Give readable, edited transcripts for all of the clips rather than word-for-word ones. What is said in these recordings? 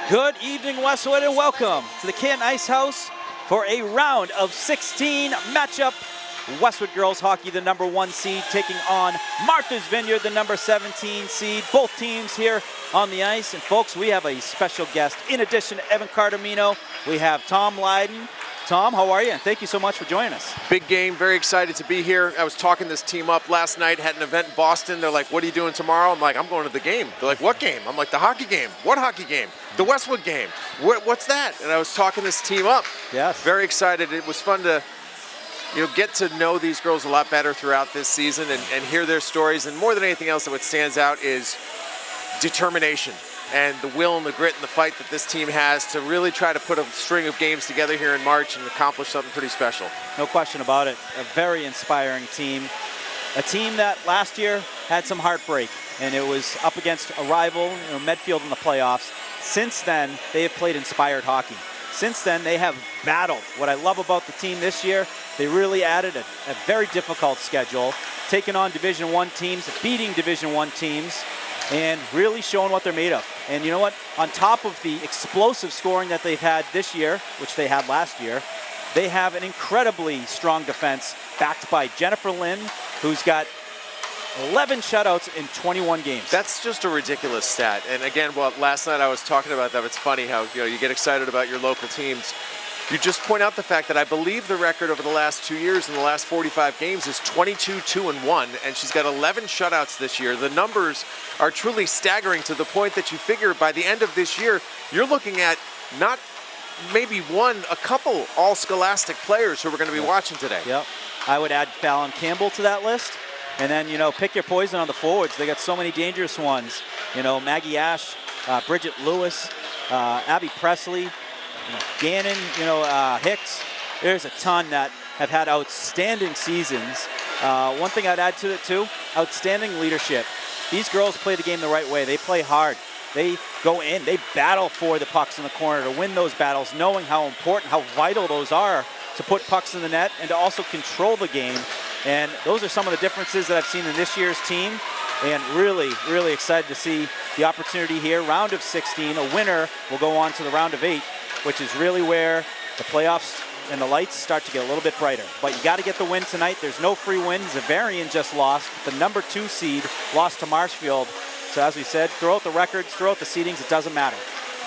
Good evening, Westwood, and welcome to the Canton Ice House for a round of 16 matchup. Westwood Girls Hockey, the number 1 seed, taking on Martha's Vineyard, the number 17 seed. Both teams here on the ice. And folks, we have a special guest. In addition to Evan Cardomino, we have Tom Lydon. Tom, how are you? And thank you so much for joining us. Big game, very excited to be here. I was talking this team up last night, had an event in Boston. They're like, what are you doing tomorrow? I'm like, I'm going to the game. They're like, what game? I'm like, the hockey game. What hockey game? The Westwood game. What's that? And I was talking this team up. Yes. Very excited. It was fun to get to know these girls a lot better throughout this season and hear their stories. And more than anything else, what stands out is determination and the will and the grit and the fight that this team has to really try to put a string of games together here in March and accomplish something pretty special. No question about it. A very inspiring team. A team that last year had some heartbreak, and it was up against a rival, Medfield, in the playoffs. Since then, they have played inspired hockey. Since then, they have battled. What I love about the team this year, they really added a very difficult schedule, taking on Division I teams, beating Division I teams, and really showing what they're made of. And you know what? On top of the explosive scoring that they've had this year, which they had last year, they have an incredibly strong defense backed by Jennifer Lynn, who's got 11 shutouts in 21 games. That's just a ridiculous stat. And again, last night I was talking about that. It's funny how you get excited about your local teams. You just point out the fact that I believe the record over the last 2 years in the last 45 games is 22-2-1, and she's got 11 shutouts this year. The numbers are truly staggering to the point that you figure by the end of this year, you're looking at not maybe a couple all-scholastic players who we're going to be watching today. Yep. I would add Fallon Campbell to that list. And then, pick your poison on the forwards. They got so many dangerous ones. Maggie Ash, Bridget Lewis, Abby Presley, Gannon, Hicks. There's a ton that have had outstanding seasons. One thing I'd add to it too, outstanding leadership. These girls play the game the right way. They play hard. They go in, they battle for the pucks in the corner to win those battles, knowing how important, how vital those are to put pucks in the net and to also control the game. And those are some of the differences that I've seen in this year's team. And really, really excited to see the opportunity here. Round of 16, a winner will go on to the round of 8, which is really where the playoffs and the lights start to get a little bit brighter. But you got to get the win tonight. There's no free win. Zavarian just lost. The number 2 seed lost to Marshfield. So as we said, throw out the records, throw out the seedings, it doesn't matter.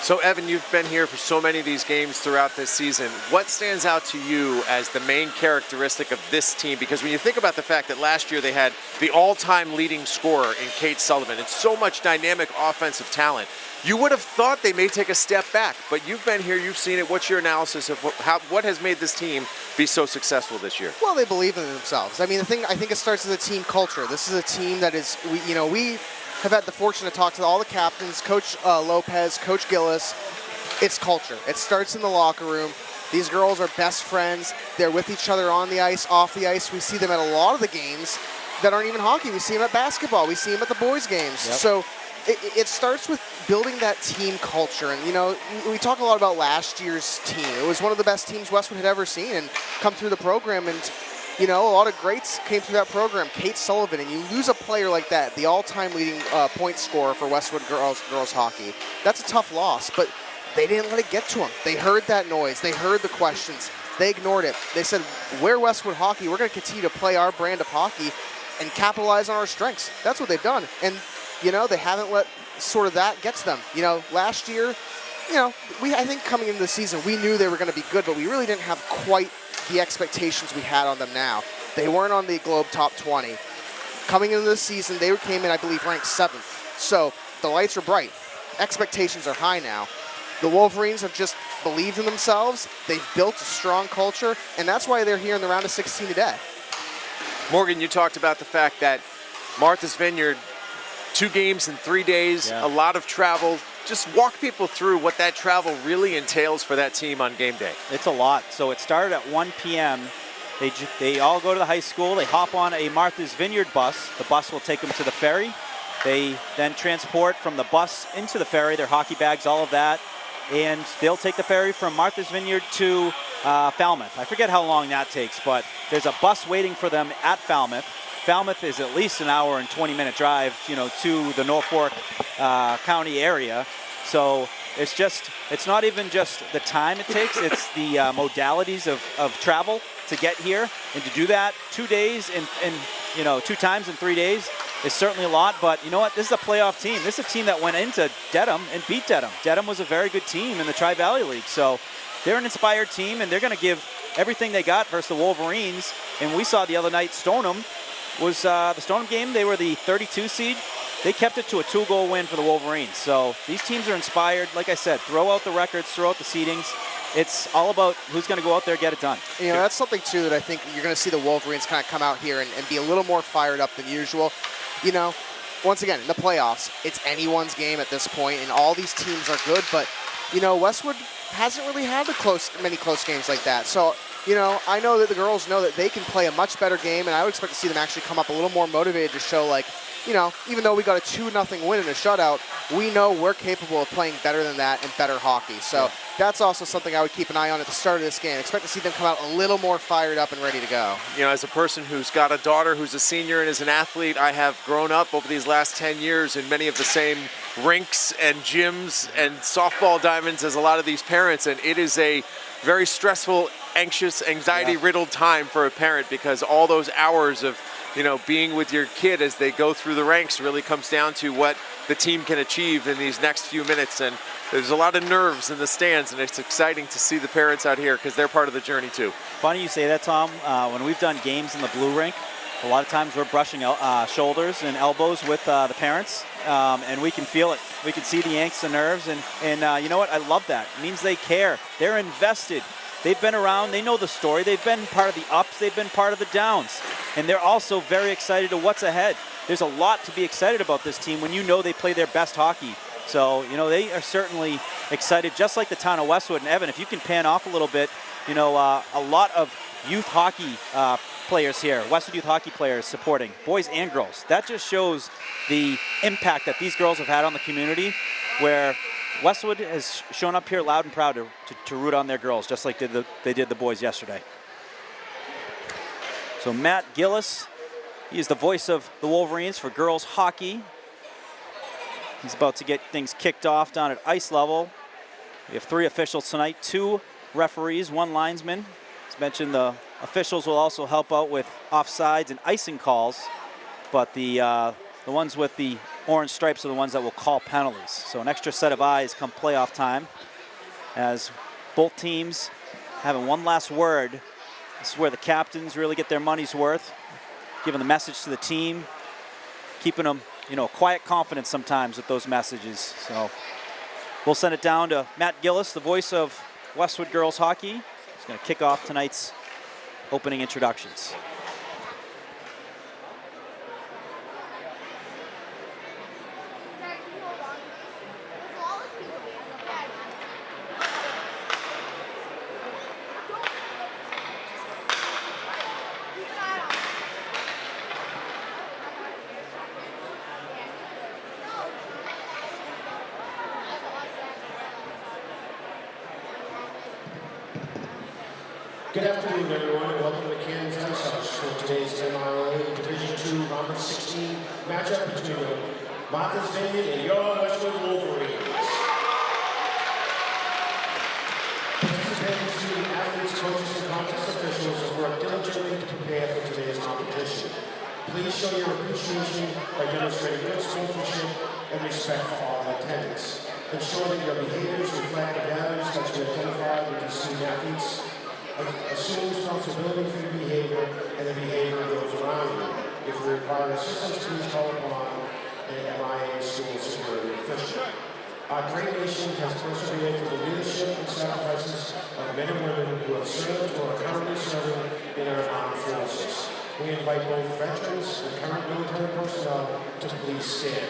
So Evan, you've been here for so many of these games throughout this season. What stands out to you as the main characteristic of this team? Because when you think about the fact that last year they had the all-time leading scorer in Kate Sullivan and so much dynamic offensive talent, you would have thought they may take a step back, but you've been here, you've seen it. What's your analysis of what has made this team be so successful this year? Well, they believe in themselves. I mean, I think it starts with a team culture. This is a team that is, we have had the fortune to talk to all the captains, Coach Lopez, Coach Gillis. It's culture. It starts in the locker room. These girls are best friends. They're with each other on the ice, off the ice. We see them at a lot of the games that aren't even hockey. We see them at basketball. We see them at the boys' games. Yep. So it starts with building that team culture. And, we talk a lot about last year's team. It was one of the best teams Westwood had ever seen and come through the program. And a lot of greats came through that program. Kate Sullivan, and you lose a player like that, the all-time leading point scorer for Westwood Girls Hockey. That's a tough loss, but they didn't let it get to them. They heard that noise. They heard the questions. They ignored it. They said, we're Westwood Hockey. We're going to continue to play our brand of hockey and capitalize on our strengths. That's what they've done. And, they haven't let sort of that get to them. Last year, I think coming into the season, we knew they were going to be good, but we really didn't have quite the expectations we had on them now. They weren't on the Globe Top 20. Coming into the season, they came in, I believe, ranked 7th. So the lights are bright. Expectations are high now. The Wolverines have just believed in themselves. They've built a strong culture, and that's why they're here in the round of 16 today. Morgan, you talked about the fact that Martha's Vineyard, 2 games in 3 days, a lot of travel. Just walk people through what that travel really entails for that team on game day. It's a lot. So it started at 1 p.m. They all go to the high school. They hop on a Martha's Vineyard bus. The bus will take them to the ferry. They then transport from the bus into the ferry, their hockey bags, all of that. And they'll take the ferry from Martha's Vineyard to Falmouth. I forget how long that takes, but there's a bus waiting for them at Falmouth. Falmouth is at least an hour and 20-minute drive, to the Norfolk County area. So it's not even just the time it takes, it's the modalities of travel to get here, and to do that 2 days and 2 times in 3 days is certainly a lot. But you know what? This is a playoff team. This is a team that went into Dedham and beat Dedham. Dedham was a very good team in the Tri-Valley League. So they're an inspired team, and they're going to give everything they got versus the Wolverines. And we saw the other night, Stoneham was the Stoneham game. They were the 32 seed. They kept it to a 2-goal win for the Wolverines. So these teams are inspired. Like I said, throw out the records, throw out the seedings. It's all about who's going to go out there and get it done. That's something, too, that I think you're going to see the Wolverines kind of come out here and be a little more fired up than usual. Once again, in the playoffs, it's anyone's game at this point, and all these teams are good. But, Westwood hasn't really had many close games like that. So, I know that the girls know that they can play a much better game, and I would expect to see them actually come up a little more motivated to show, even though we got a 2-0 win in a shutout, we know we're capable of playing better than that and better hockey. So that's also something I would keep an eye on at the start of this game. Expect to see them come out a little more fired up and ready to go. As a person who's got a daughter who's a senior and is an athlete, I have grown up over these last 10 years in many of the same rinks and gyms and softball diamonds as a lot of these parents, and it is a very stressful, anxious, anxiety-riddled time for a parent, because all those hours of being with your kid as they go through the ranks really comes down to what the team can achieve in these next few minutes. And there's a lot of nerves in the stands, and it's exciting to see the parents out here because they're part of the journey too. Funny you say that, Tom. When we've done games in the blue rink, a lot of times we're brushing shoulders and elbows with the parents, and we can feel it. We can see the angst and nerves, and you know what? I love that. It means they care. They're invested. They've been around. They know the story. They've been part of the ups. They've been part of the downs. And they're also very excited to what's ahead. There's a lot to be excited about this team when they play their best hockey. So, they are certainly excited, just like the town of Westwood. And Evan, if you can pan off a little bit, a lot of youth hockey players here, Westwood youth hockey players supporting, boys and girls. That just shows the impact that these girls have had on the community, where Westwood has shown up here loud and proud to root on their girls, just like they did the boys yesterday. So Matt Gillis, he is the voice of the Wolverines for girls hockey. He's about to get things kicked off down at ice level. We have 3 officials tonight, 2 referees, 1 linesman. As mentioned, the officials will also help out with offsides and icing calls, but the ones with the orange stripes are the ones that will call penalties. So an extra set of eyes come playoff time, as both teams having one last word. This is where the captains really get their money's worth, giving the message to the team, keeping them, quiet confidence sometimes with those messages. So we'll send it down to Matt Gillis, the voice of Westwood Girls Hockey. He's going to kick off tonight's opening introductions. Good afternoon, everyone, and welcome to Kansas Ice House for today's MIA Division II Round of 16 matchup between the Martha's Vineyard and your Westwood Wolverines. Participating student athletes, coaches, and contest officials have worked diligently to prepare for today's competition. Please show your appreciation by demonstrating good sportsmanship and respect for all attendants. Ensure that your behaviors reflect the values that you identify with the student athletes. Assume responsibility for your behavior and the behavior of those around you. If you require assistance, please call upon an MIA school security official. Our great nation has persevered through the leadership and sacrifices of men and women who have served or are currently serving in our armed forces. We invite both veterans and current military personnel to please stand.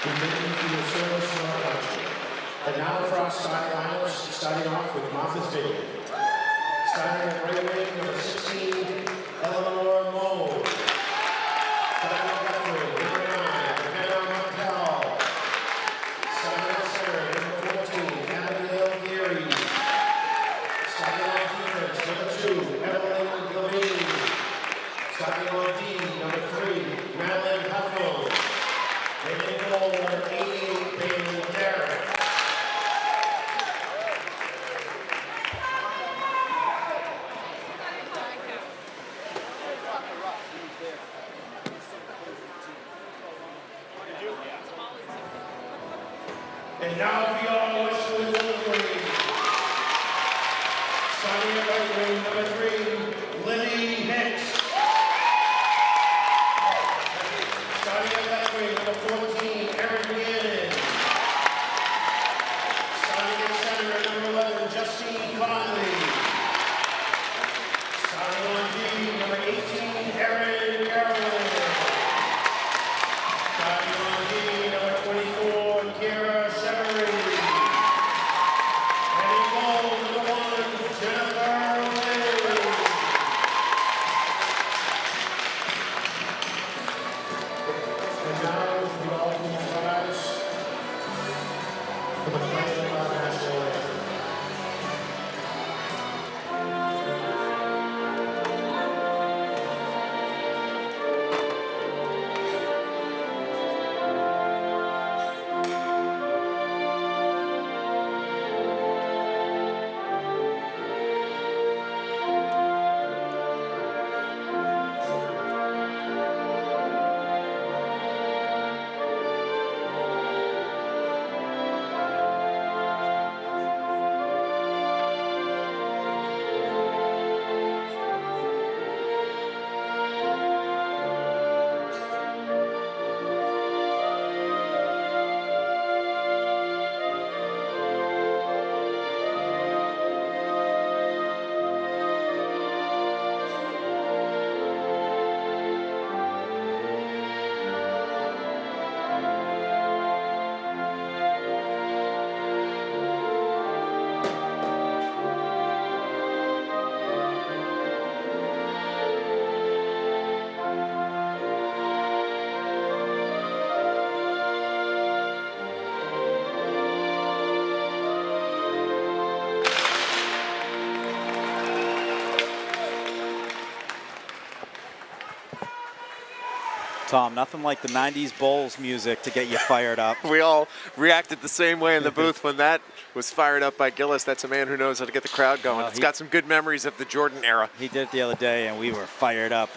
We thank you for your service to our country. And now for our starting lineups, starting off with Martha's Vineyard. Starting at right wing, number 16, Eleanor Moe. Starting at left wing, number 9, Hannah Martel. Starting at center, number 14, Abigail Geary. Starting on defense, number 2, Evelyn Levine. Starting on D, number And now for your Westwood Wolverines. Starting at right wing, number 3, Lily Hicks. Starting at left wing, number 14, Erin Gannon. Starting at center, at number 11, Justine Conley. Starting on D, number 18, Erin Carolyn. Starting on D, number 24, Kira Shevery. And in goal, number 1, Jennifer Lynn. And now for the alternate rise for the playing of our national anthem. Tom, nothing like the 90s Bulls music to get you fired up. We all reacted the same way in the booth when that was fired up by Gillis. That's a man who knows how to get the crowd going. It's got some good memories of the Jordan era. He did it the other day, and we were fired up.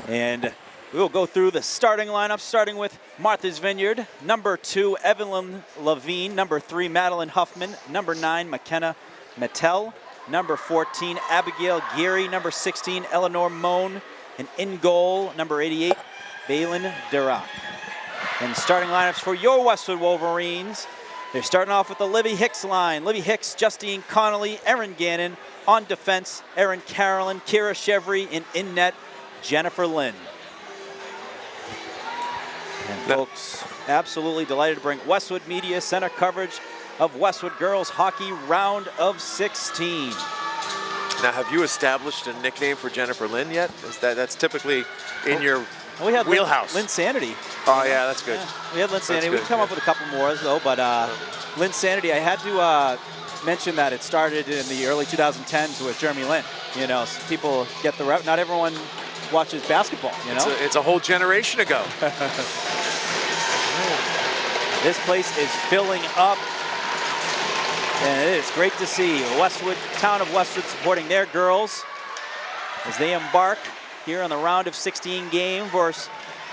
And we will go through the starting lineup, starting with Martha's Vineyard. Number 2, Evelyn Levine. Number 3, Madeline Huffman. Number 9, McKenna Mattel. Number 14, Abigail Geary. Number 16, Eleanor Moan. And in goal, number 88, Balin Dirac. And starting lineups for your Westwood Wolverines. They're starting off with the Livy Hicks line. Livy Hicks, Justine Connolly, Erin Gannon. On defense, Erin Carolyn, Kira Chevery, and in net, Jennifer Lynn. And folks, absolutely delighted to bring Westwood Media Center coverage of Westwood Girls Hockey Round of 16. Now, have you established a nickname for Jennifer Lynn yet? That's typically in your we had wheelhouse. Lynn Sanity. Oh, yeah, that's good. Yeah, we had Lynn Sanity. Good, We've come up with a couple more, though, but Lynn Sanity, I had to mention that it started in the early 2010s with Jeremy Lin. You know, so people get the rep. Not everyone watches basketball, you know? It's a whole generation ago. This place is filling up. And it is great to see Westwood, town of Westwood supporting their girls as they embark here on the round of 16 game versus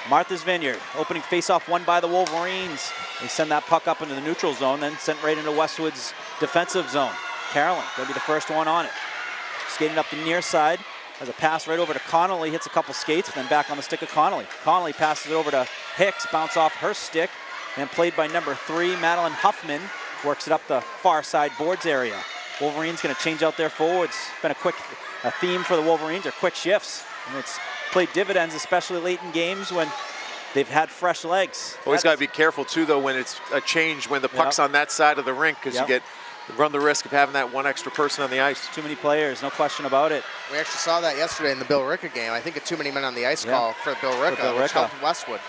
Martha's Vineyard. Opening faceoff won by the Wolverines. They send that puck up into the neutral zone, then sent right into Westwood's defensive zone. Carolyn going to be the first one on it. Skating up the near side. Has a pass right over to Connolly, hits a couple skates, then back on the stick of Connolly. Connolly passes it over to Hicks, bounce off her stick, and played by number 3, Madeline Huffman. Works it up the far side boards area. Wolverines going to change out their forwards. It's been a theme for the Wolverines are quick shifts. And it's played dividends, especially late in games when they've had fresh legs. Always got to be careful, too, though, when it's a change, when the puck's on that side of the rink, because you run the risk of having that one extra person on the ice. Too many players, no question about it. We actually saw that yesterday in the Bill Ricca game. I think a too many men on the ice call for Bill Ricca, which helped Westwood.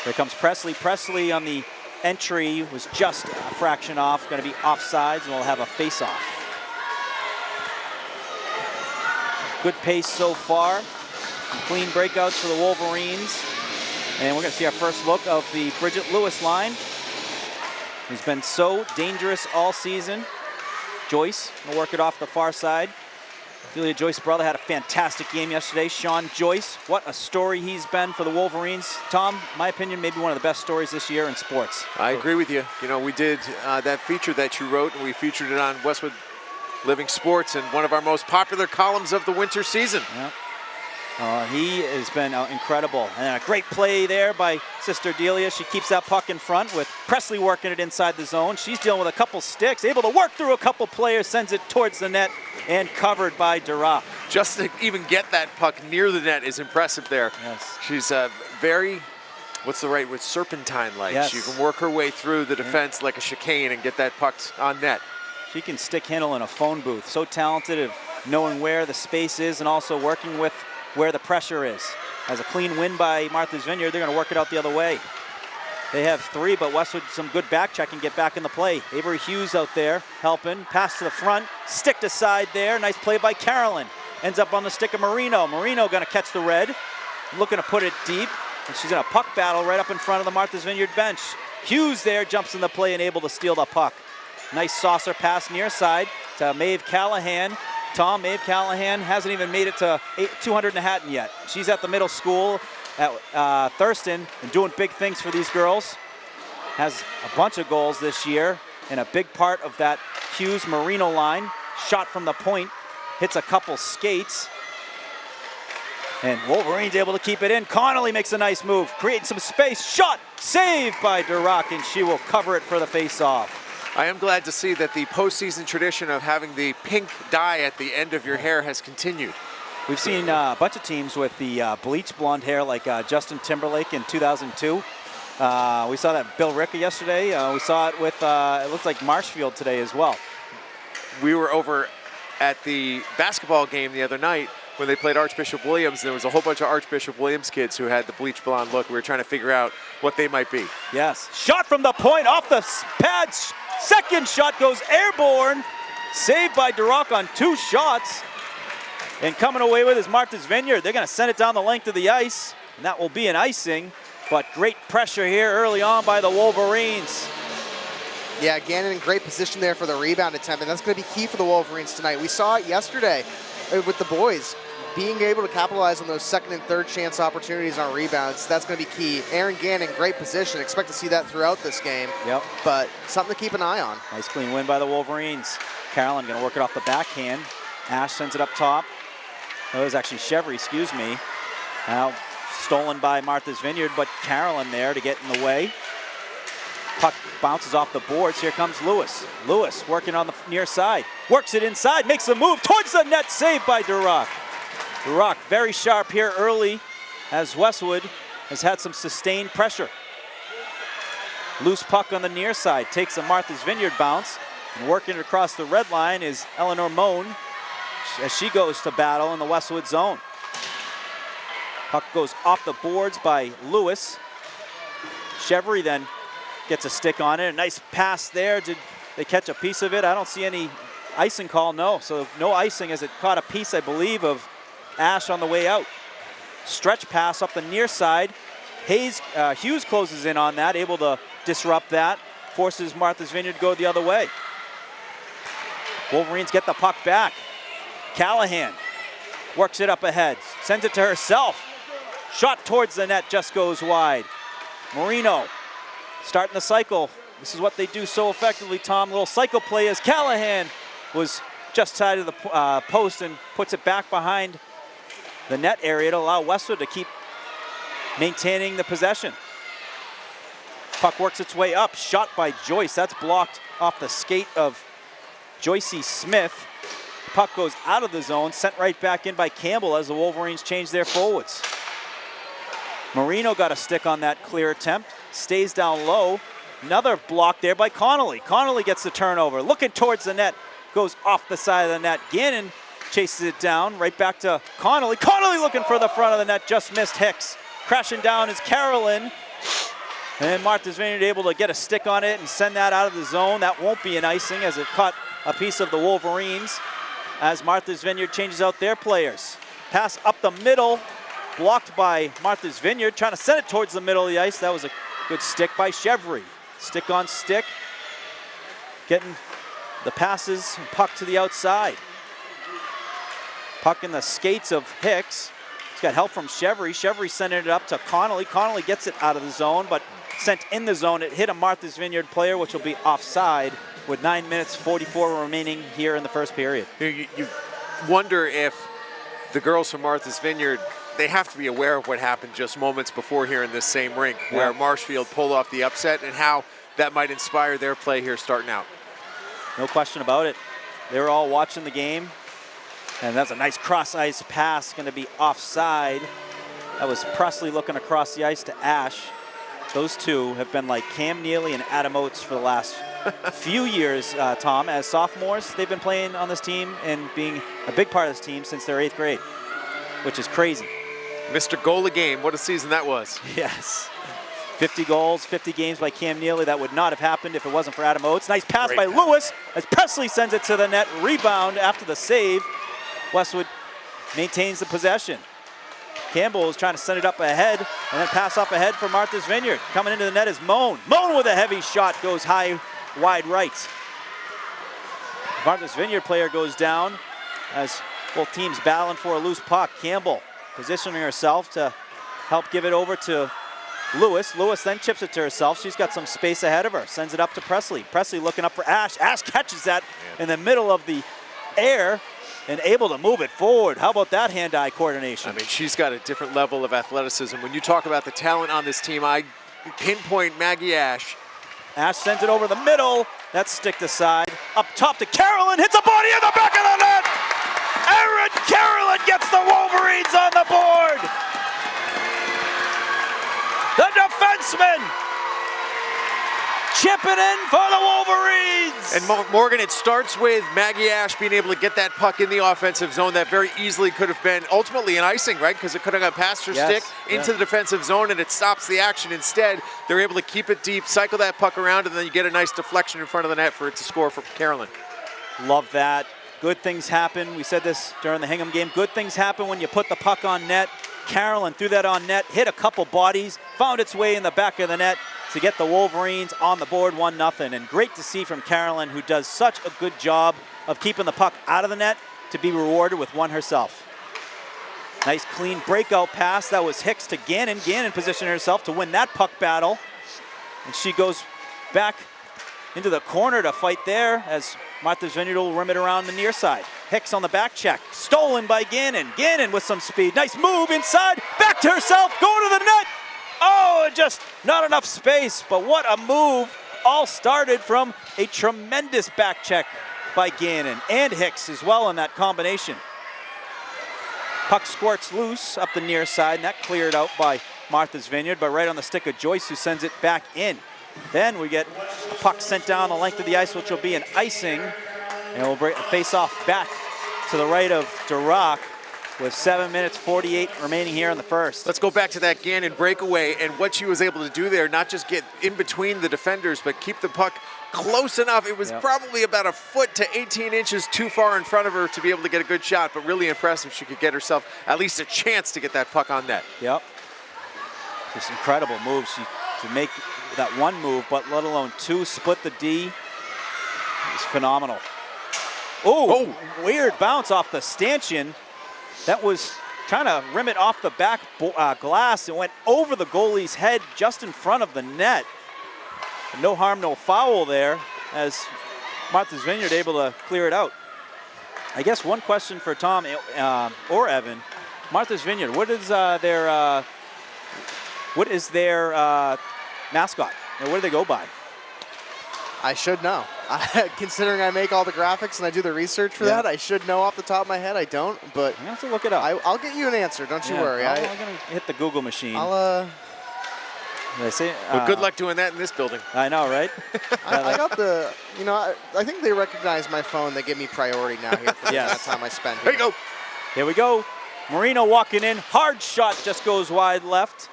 Here comes Presley. Presley on the entry was just a fraction off, going to be offsides, and we'll have a face-off. Good pace so far. Some clean breakouts for the Wolverines. And we're going to see our first look of the Bridget Lewis line, who's been so dangerous all season. Joyce will work it off the far side. Delia Joyce's brother had a fantastic game yesterday. Sean Joyce, what a story he's been for the Wolverines. Tom, my opinion, maybe one of the best stories this year in sports. I agree with you. You know, we did that feature that you wrote, and we featured it on Westwood Living Sports in one of our most popular columns of the winter season. Yeah. He has been incredible. And a great play there by Sister Delia. She keeps that puck in front with Presley working it inside the zone. She's dealing with a couple sticks, able to work through a couple players, sends it towards the net, and covered by Durac. Just to even get that puck near the net is impressive there. Yes. She's very, what's the right word, serpentine-like. Yes. She can work her way through the defense like a chicane and get that puck on net. She can stick handle in a phone booth. So talented of knowing where the space is and also working with where the pressure is. As a clean win by Martha's Vineyard, they're going to work it out the other way. They have three, but Westwood some good back check and get back in the play. Avery Hughes out there helping, pass to the front, stick to side there. Nice play by Carolyn. Ends up on the stick of Marino. Marino going to catch the red, looking to put it deep, and she's in a puck battle right up in front of the Martha's Vineyard bench. Hughes there jumps in the play and able to steal the puck. Nice saucer pass near side to Maeve Callahan. Tom, Maeve Callahan hasn't even made it to 200 in Hatton yet. She's at the middle school at Thurston and doing big things for these girls. Has a bunch of goals this year and a big part of that Hughes Marino line. Shot from the point, hits a couple skates. And Wolverine's able to keep it in. Connolly makes a nice move, creating some space. Shot, saved by Durac, and she will cover it for the face-off. I am glad to see that the postseason tradition of having the pink dye at the end of your hair has continued. We've seen a bunch of teams with the bleach blonde hair like Justin Timberlake in 2002. We saw that Bill Ricka yesterday. We saw it with, it looked like Marshfield today as well. We were over at the basketball game the other night when they played Archbishop Williams. There was a whole bunch of Archbishop Williams kids who had the bleach blonde look. We were trying to figure out what they might be. Yes, shot from the point off the pads. Second shot goes airborne. Saved by Durac on two shots. And coming away with is Martha's Vineyard. They're going to send it down the length of the ice, and that will be an icing. But great pressure here early on by the Wolverines. Yeah, Gannon in great position there for the rebound attempt, and that's going to be key for the Wolverines tonight. We saw it yesterday with the boys. Being able to capitalize on those second and third chance opportunities on rebounds, that's going to be key. Aaron Gannon, great position. Expect to see that throughout this game. Yep. But something to keep an eye on. Nice clean win by the Wolverines. Carolyn going to work it off the backhand. Ash sends it up top. Oh, it was actually Chevry, excuse me. Now stolen by Martha's Vineyard, but Carolyn there to get in the way. Puck bounces off the boards. Here comes Lewis. Lewis working on the near side. Works it inside, makes a move towards the net, saved by Durac. Durac very sharp here early as Westwood has had some sustained pressure. Loose puck on the near side, takes a Martha's Vineyard bounce, and working across the red line is Eleanor Moan as she goes to battle in the Westwood zone. Puck goes off the boards by Lewis. Chevry then gets a stick on it. A nice pass there. Did they catch a piece of it? I don't see any icing call, no. So no icing as it caught a piece, I believe, of Ash on the way out. Stretch pass up the near side. Hughes closes in on that, able to disrupt that. Forces Martha's Vineyard to go the other way. Wolverines get the puck back. Callahan works it up ahead. Sends it to herself. Shot towards the net, just goes wide. Marino starting the cycle. This is what they do so effectively, Tom. Little cycle play as Callahan was just side of the post and puts it back behind the net area to allow Westwood to keep maintaining the possession. Puck works its way up, shot by Joyce. That's blocked off the skate of Joycey Smith. Puck goes out of the zone, sent right back in by Campbell as the Wolverines change their forwards. Marino got a stick on that clear attempt, stays down low. Another block there by Connolly. Connolly gets the turnover, looking towards the net, goes off the side of the net. Gannon chases it down, right back to Connolly. Connolly looking for the front of the net, just missed Hicks. Crashing down is Carolyn. And Martha's Vineyard able to get a stick on it and send that out of the zone. That won't be an icing as it caught a piece of the Wolverines as Martha's Vineyard changes out their players. Pass up the middle, blocked by Martha's Vineyard, trying to send it towards the middle of the ice. That was a good stick by Chevry. Stick on stick, getting the passes and puck to the outside. Puck in the skates of Hicks. He's got help from Chevry. Chevry sending it up to Connolly. Connolly gets it out of the zone, but sent in the zone. It hit a Martha's Vineyard player, which will be offside with 9 minutes 44 remaining here in the first period. You wonder if the girls from Martha's Vineyard, they have to be aware of what happened just moments before here in this same rink, where Marshfield pulled off the upset, and how that might inspire their play here starting out. No question about it. They were all watching the game, and that's a nice cross-ice pass, going to be offside. That was Presley looking across the ice to Ash. Those two have been like Cam Neely and Adam Oates for the last few years, Tom. As sophomores, they've been playing on this team and being a big part of this team since their 8th grade, which is crazy. Mr. Goal a game, what a season that was. Yes. 50 goals, 50 games by Cam Neely. That would not have happened if it wasn't for Adam Oates. Nice pass by Lewis as Presley sends it to the net. Rebound after the save. Westwood maintains the possession. Campbell is trying to send it up ahead and then pass up ahead for Martha's Vineyard. Coming into the net is Moan. Moan with a heavy shot goes high, wide right. Martha's Vineyard player goes down as both teams battling for a loose puck. Campbell positioning herself to help give it over to Lewis. Lewis then chips it to herself. She's got some space ahead of her. Sends it up to Presley. Presley looking up for Ash. Ash catches that in the middle of the air and able to move it forward. How about that hand-eye coordination? I mean, she's got a different level of athleticism. When you talk about the talent on this team, I pinpoint Maggie Ash. Ash sends it over the middle. That's sticked aside. Up top to Carolyn. Hits a body in the back of the net. Erin Carolyn gets the Wolverines on the board. The defenseman chipping in for the Wolverines. And Morgan, it starts with Maggie Ash being able to get that puck in the offensive zone that very easily could have been ultimately an icing, right? Because it could have gone past her stick into the defensive zone, and it stops the action. Instead, they're able to keep it deep, cycle that puck around, and then you get a nice deflection in front of the net for it to score for Carolyn. Love that. Good things happen. We said this during the Hingham game. Good things happen when you put the puck on net. Carolyn threw that on net, hit a couple bodies, found its way in the back of the net to get the Wolverines on the board 1-0. And great to see from Carolyn, who does such a good job of keeping the puck out of the net, to be rewarded with one herself. Nice clean breakout pass. That was Hicks to Gannon. Gannon positioned herself to win that puck battle. And she goes back into the corner to fight there as Martha's Vineyard will rim it around the near side. Hicks on the back check. Stolen by Gannon. Gannon with some speed. Nice move inside. Back to herself. Going to the net. Oh, just not enough space. But what a move. All started from a tremendous back check by Gannon and Hicks as well in that combination. Puck squirts loose up the near side, and that cleared out by Martha's Vineyard, but right on the stick of Joyce, who sends it back in. Then we get a puck sent down the length of the ice, which will be an icing, and we'll break a face-off back to the right of Durack with 7 minutes 48 remaining here in the first. Let's go back to that Gannon breakaway and what she was able to do there, not just get in between the defenders, but keep the puck close enough. It was probably about a foot to 18 inches too far in front of her to be able to get a good shot, but really impressive. She could get herself at least a chance to get that puck on net. Yep. Just incredible moves to make that one move, but let alone two, split the D. It's phenomenal. Oh, weird bounce off the stanchion. That was trying to rim it off the back glass. It went over the goalie's head just in front of the net. No harm, no foul there as Martha's Vineyard able to clear it out. I guess one question for Tom or Evan. Martha's Vineyard, what is their mascot? Or what do they go by? I should know. Considering I make all the graphics and I do the research for that, I should know off the top of my head. I don't, but I have to look it up. I'll get you an answer. Don't you worry. I'm gonna hit the Google machine. Did I say? Well, good luck doing that in this building. I know, right? I got the. You know, I think they recognize my phone. They give me priority now here for the amount of time I spend here. There you go. Here we go. Marino walking in. Hard shot just goes wide left.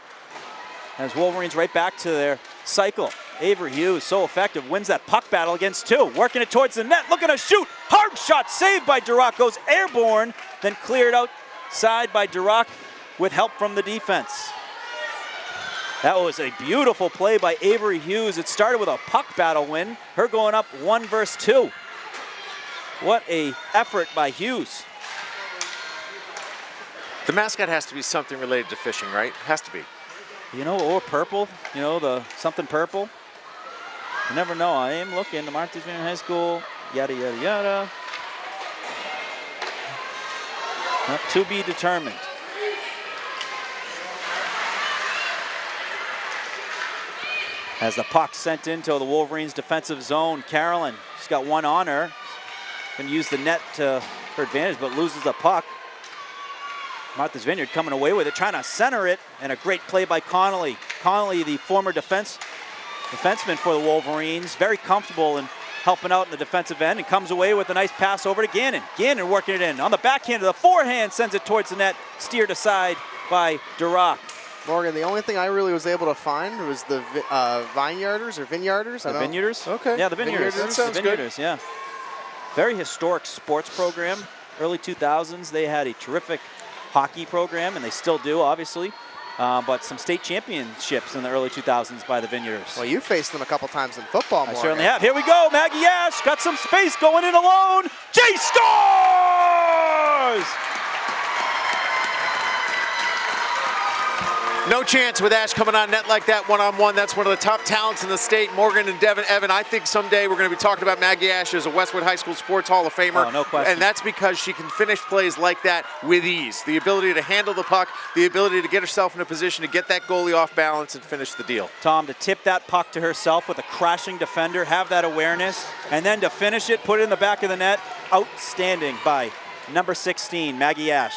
As Wolverines right back to their cycle. Avery Hughes, so effective, wins that puck battle against two. Working it towards the net, looking to shoot. Hard shot saved by Durack, goes airborne, then cleared outside by Durack with help from the defense. That was a beautiful play by Avery Hughes. It started with a puck battle win. Her going up 1 versus 2. What a effort by Hughes. The mascot has to be something related to fishing, right? Has to be. You know, or purple. You know, the something purple. You never know. I am looking. The Martha's Vineyard High School. Yada, yada, yada. To be determined. As the puck sent into the Wolverines' defensive zone, Carolyn, she's got one on her. Going to use the net to her advantage, but loses the puck. Martha's Vineyard coming away with it, trying to center it, and a great play by Connolly. Connolly, the former defenseman for the Wolverines, very comfortable in helping out in the defensive end, and comes away with a nice pass over to Gannon. Gannon working it in. On the backhand of the forehand, sends it towards the net, steered aside by Duroc. Morgan, the only thing I really was able to find was the Vineyarders or Vineyarders. The Vineyarders? Okay. Yeah, the Vineyarders. That sounds the Vineyarders, yeah. Very historic sports program. Early 2000s, they had a terrific hockey program, and they still do, obviously. But some state championships in the early 2000s by the Vineyarders. Well, you faced them a couple times in football, Morgan. I certainly have. Here we go. Maggie Ash got some space going in alone. Jay scores! No chance with Ash coming on net like that one-on-one. That's one of the top talents in the state. Morgan and Devin, Evan, I think someday we're going to be talking about Maggie Ash as a Westwood High School Sports Hall of Famer. Oh, no question. And that's because she can finish plays like that with ease. The ability to handle the puck, the ability to get herself in a position to get that goalie off balance and finish the deal. Tom, to tip that puck to herself with a crashing defender, have that awareness, and then to finish it, put it in the back of the net. Outstanding by number 16, Maggie Ash.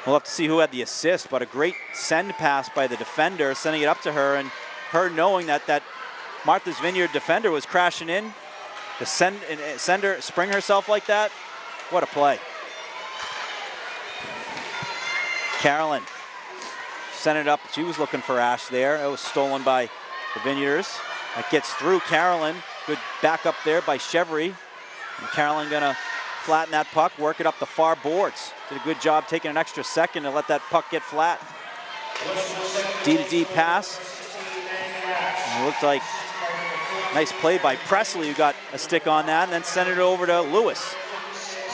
We'll have to see who had the assist, but a great send pass by the defender, sending it up to her, and her knowing that Martha's Vineyard defender was crashing in. To send her, spring herself like that, what a play. Carolyn sent it up. She was looking for Ash there. It was stolen by the Vineyarders. That gets through Carolyn. Good backup there by Chevry. And Carolyn gonna flatten that puck, work it up the far boards. Did a good job taking an extra second to let that puck get flat. D-to-D pass. And it looked like nice play by Presley, who got a stick on that, and then sent it over to Lewis.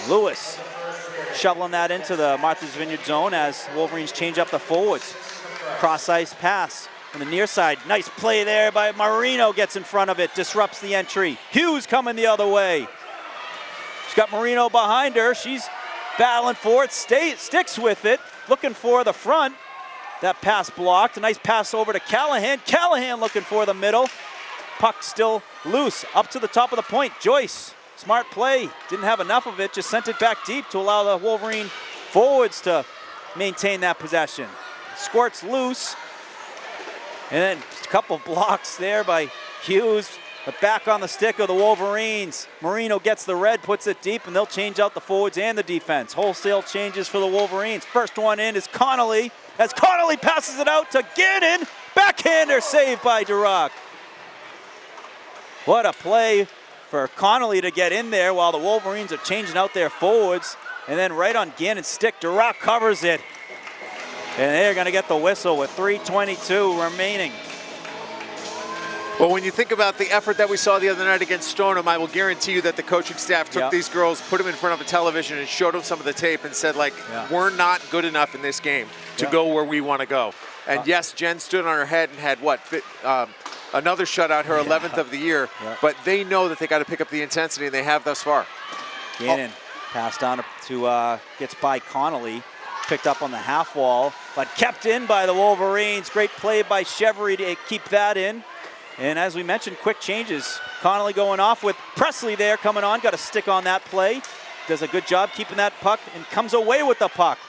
Lewis shoveling that into the Martha's Vineyard zone as Wolverines change up the forwards. Cross-ice pass on the near side. Nice play there by Marino, gets in front of it, disrupts the entry. Hughes coming the other way. She's got Marino behind her. She's battling for it, sticks with it, looking for the front. That pass blocked. A nice pass over to Callahan. Callahan looking for the middle. Puck still loose, up to the top of the point. Joyce, smart play. Didn't have enough of it, just sent it back deep to allow the Wolverine forwards to maintain that possession. Squirts loose. And then just a couple blocks there by Hughes. But back on the stick of the Wolverines. Marino gets the red, puts it deep, and they'll change out the forwards and the defense. Wholesale changes for the Wolverines. First one in is Connolly. As Connolly passes it out to Gannon. Backhander saved by Duroc. What a play for Connolly to get in there while the Wolverines are changing out their forwards. And then right on Gannon's stick, Duroc covers it. And they're going to get the whistle with 3:22 remaining. Well, when you think about the effort that we saw the other night against Stoneham, I will guarantee you that the coaching staff took these girls, put them in front of a television and showed them some of the tape and said, like, we're not good enough in this game to go where we want to go. And yes, Jen stood on her head and had, another shutout, her 11th of the year. But they know that they got to pick up the intensity, and they have thus far. Gannon passed on to, gets by Connolly, picked up on the half wall, but kept in by the Wolverines. Great play by Chevry to keep that in. And as we mentioned, quick changes. Connolly going off with Presley there coming on. Got a stick on that play. Does a good job keeping that puck and comes away with the puck.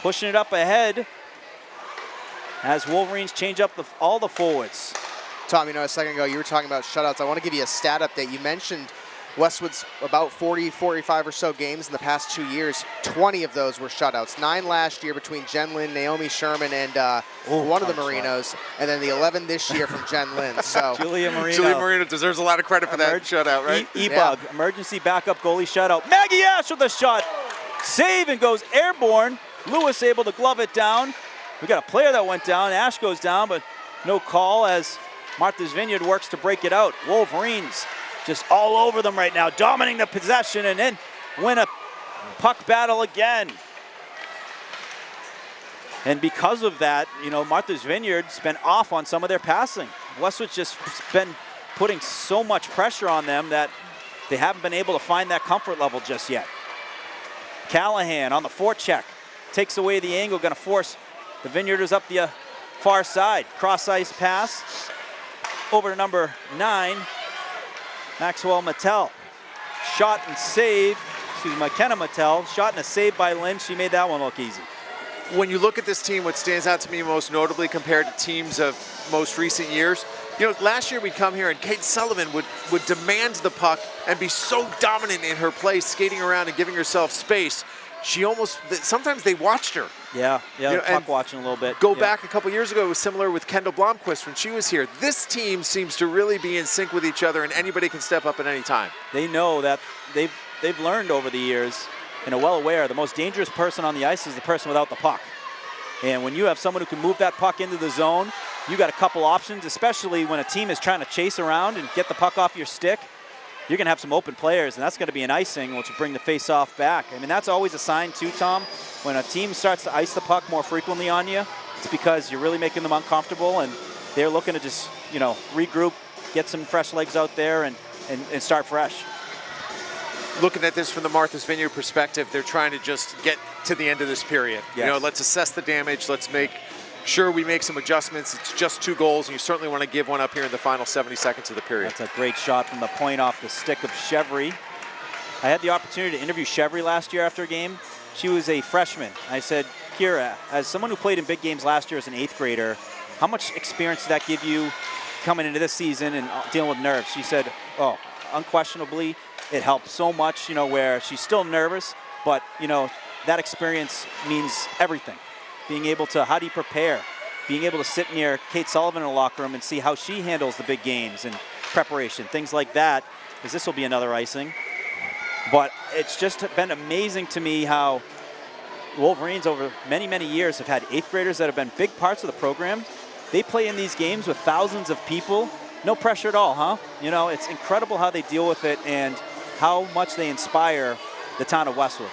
Pushing it up ahead as Wolverines change up all the forwards. Tom, a second ago you were talking about shutouts. I want to give you a stat update. You mentioned Westwood's about 40, 45 or so games in the past 2 years. 20 of those were shutouts. 9 last year between Jen Lynn, Naomi Sherman, and one of the Marinos, and then the 11 this year from Jen Lynn. So Julia Marino deserves a lot of credit for that shutout, right? E-Bug, emergency backup goalie shutout. Maggie Ash with a shot. Save and goes airborne. Lewis able to glove it down. We got a player that went down. Ash goes down, but no call as Martha's Vineyard works to break it out. Wolverines just all over them right now, dominating the possession, and then win a puck battle again. And because of that, you know, Martha's Vineyard's been off on some of their passing. Westwood's just been putting so much pressure on them that they haven't been able to find that comfort level just yet. Callahan on the forecheck, takes away the angle, gonna force the Vineyarders up the far side. Cross ice pass over to number 9, Maxwell Mattel. Shot and save, McKenna Mattel. Shot and a save by Lynn. She made that one look easy. When you look at this team, what stands out to me most notably compared to teams of most recent years, you know, last year we'd come here and Kate Sullivan would demand the puck and be so dominant in her play, skating around and giving herself space. She almost, sometimes they watched her. Yeah, You know, puck watching a little bit. Go back a couple years ago, it was similar with Kendall Blomquist when she was here. This team seems to really be in sync with each other, and anybody can step up at any time. They know that they've learned over the years and are well aware the most dangerous person on the ice is the person without the puck. And when you have someone who can move that puck into the zone, you got a couple options, especially when a team is trying to chase around and get the puck off your stick. You're going to have some open players, and that's going to be an icing, which will bring the face-off back. I mean, that's always a sign, too, Tom. When a team starts to ice the puck more frequently on you, it's because you're really making them uncomfortable, and they're looking to just, you know, regroup, get some fresh legs out there, and start fresh. Looking at this from the Martha's Vineyard perspective, they're trying to just get to the end of this period. Yes. You know, let's assess the damage. Let's make sure we make some adjustments. It's just 2 goals, and you certainly want to give one up here in the final 70 seconds of the period. That's a great shot from the point off the stick of Chevry. I had the opportunity to interview Chevry last year after a game. She was a freshman. I said, Kira, as someone who played in big games last year as an 8th grader, how much experience did that give you coming into this season and dealing with nerves? She said, oh, unquestionably, it helped so much, you know, where she's still nervous, but, you know, that experience means everything. Being able to, how do you prepare? Being able to sit near Kate Sullivan in the locker room and see how she handles the big games and preparation, things like that, because this will be another icing. But it's just been amazing to me how Wolverines over many, many years have had 8th graders that have been big parts of the program. They play in these games with thousands of people. No pressure at all, huh? You know, it's incredible how they deal with it and how much they inspire the town of Westwood.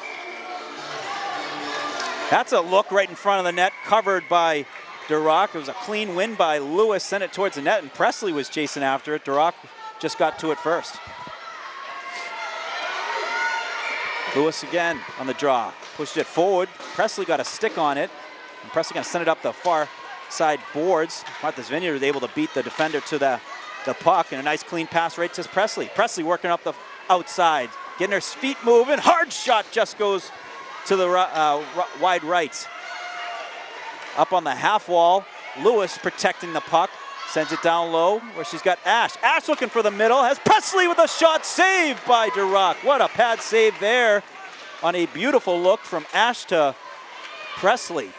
That's a look right in front of the net, covered by Durock. It was a clean win by Lewis, sent it towards the net, and Presley was chasing after it. Durock just got to it first. Lewis again on the draw, pushed it forward. Presley got a stick on it, and Presley gonna send it up the far side boards. Martha's Vineyard was able to beat the defender to the puck, and a nice clean pass right to Presley. Presley working up the outside, getting her feet moving. Hard shot just goes to the wide right. Up on the half wall, Lewis protecting the puck, sends it down low where she's got Ash. Ash looking for the middle, has Presley with a shot, saved by Durock. What a pad save there on a beautiful look from Ash to Presley.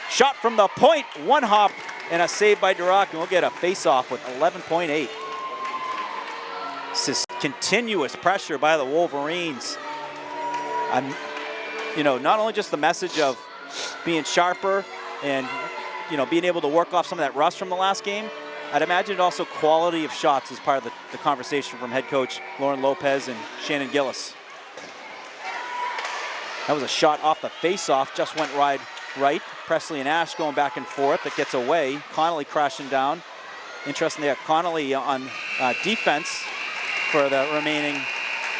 Shot from the point, one hop, and a save by Durock, and we'll get a face-off with 11.8. This is continuous pressure by the Wolverines. You know, not only just the message of being sharper and, you know, being able to work off some of that rust from the last game, I'd imagine also quality of shots is part of the conversation from head coach Lauren Lopez and Shannon Gillis. That was a shot off the face-off, just went right. Presley and Ash going back and forth. It gets away. Connolly crashing down. Interesting there, Connolly on defense for the remaining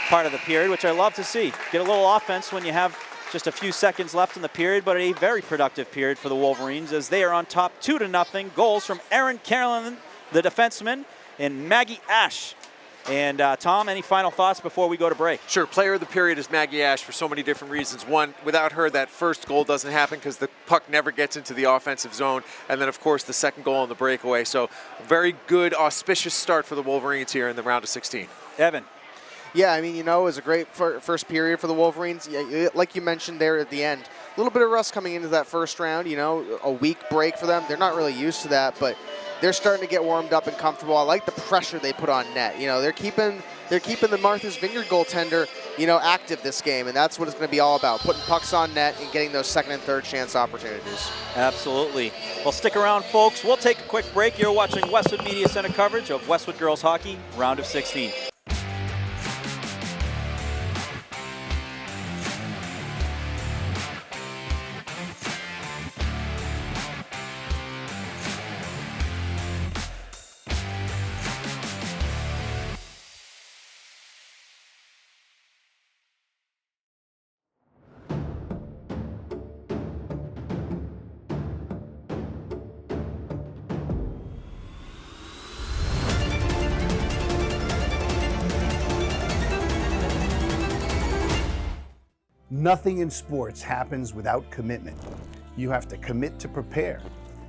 part of the period, which I love to see. Get a little offense when you have just a few seconds left in the period, but a very productive period for the Wolverines as they are on top 2-0. Goals from Erin Carolyn, the defenseman, and Maggie Ash. And Tom, any final thoughts before we go to break? Sure, player of the period is Maggie Ash for so many different reasons. One, without her, that first goal doesn't happen because the puck never gets into the offensive zone. And then, of course, the second goal on the breakaway. So very good, auspicious start for the Wolverines here in the round of 16. Evan. Yeah, I mean, you know, it was a great first period for the Wolverines. Yeah, like you mentioned there at the end, a little bit of rust coming into that first round, you know, a week break for them. They're not really used to that, but they're starting to get warmed up and comfortable. I like the pressure they put on net. You know, they're keeping the Martha's Vineyard goaltender, you know, active this game, and that's what it's going to be all about, putting pucks on net and getting those second and third chance opportunities. Absolutely. Well, stick around, folks. We'll take a quick break. You're watching Westwood Media Center coverage of Westwood Girls Hockey, round of 16. Nothing in sports happens without commitment. You have to commit to prepare.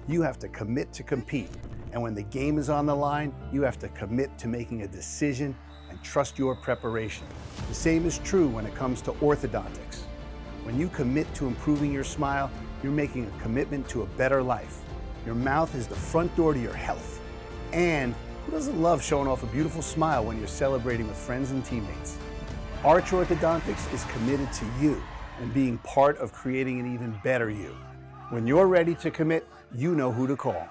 You have to commit to compete. And when the game is on the line, you have to commit to making a decision and trust your preparation. The same is true when it comes to orthodontics. When you commit to improving your smile, you're making a commitment to a better life. Your mouth is the front door to your health. And who doesn't love showing off a beautiful smile when you're celebrating with friends and teammates? Arch Orthodontics is committed to you and being part of creating an even better you. When you're ready to commit, you know who to call.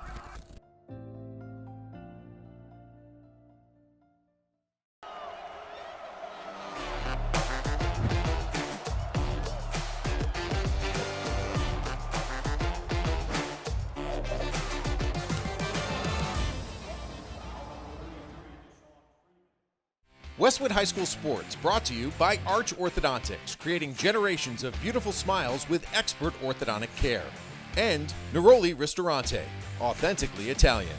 Westwood High School Sports brought to you by Arch Orthodontics, creating generations of beautiful smiles with expert orthodontic care. And Neroli Ristorante, authentically Italian.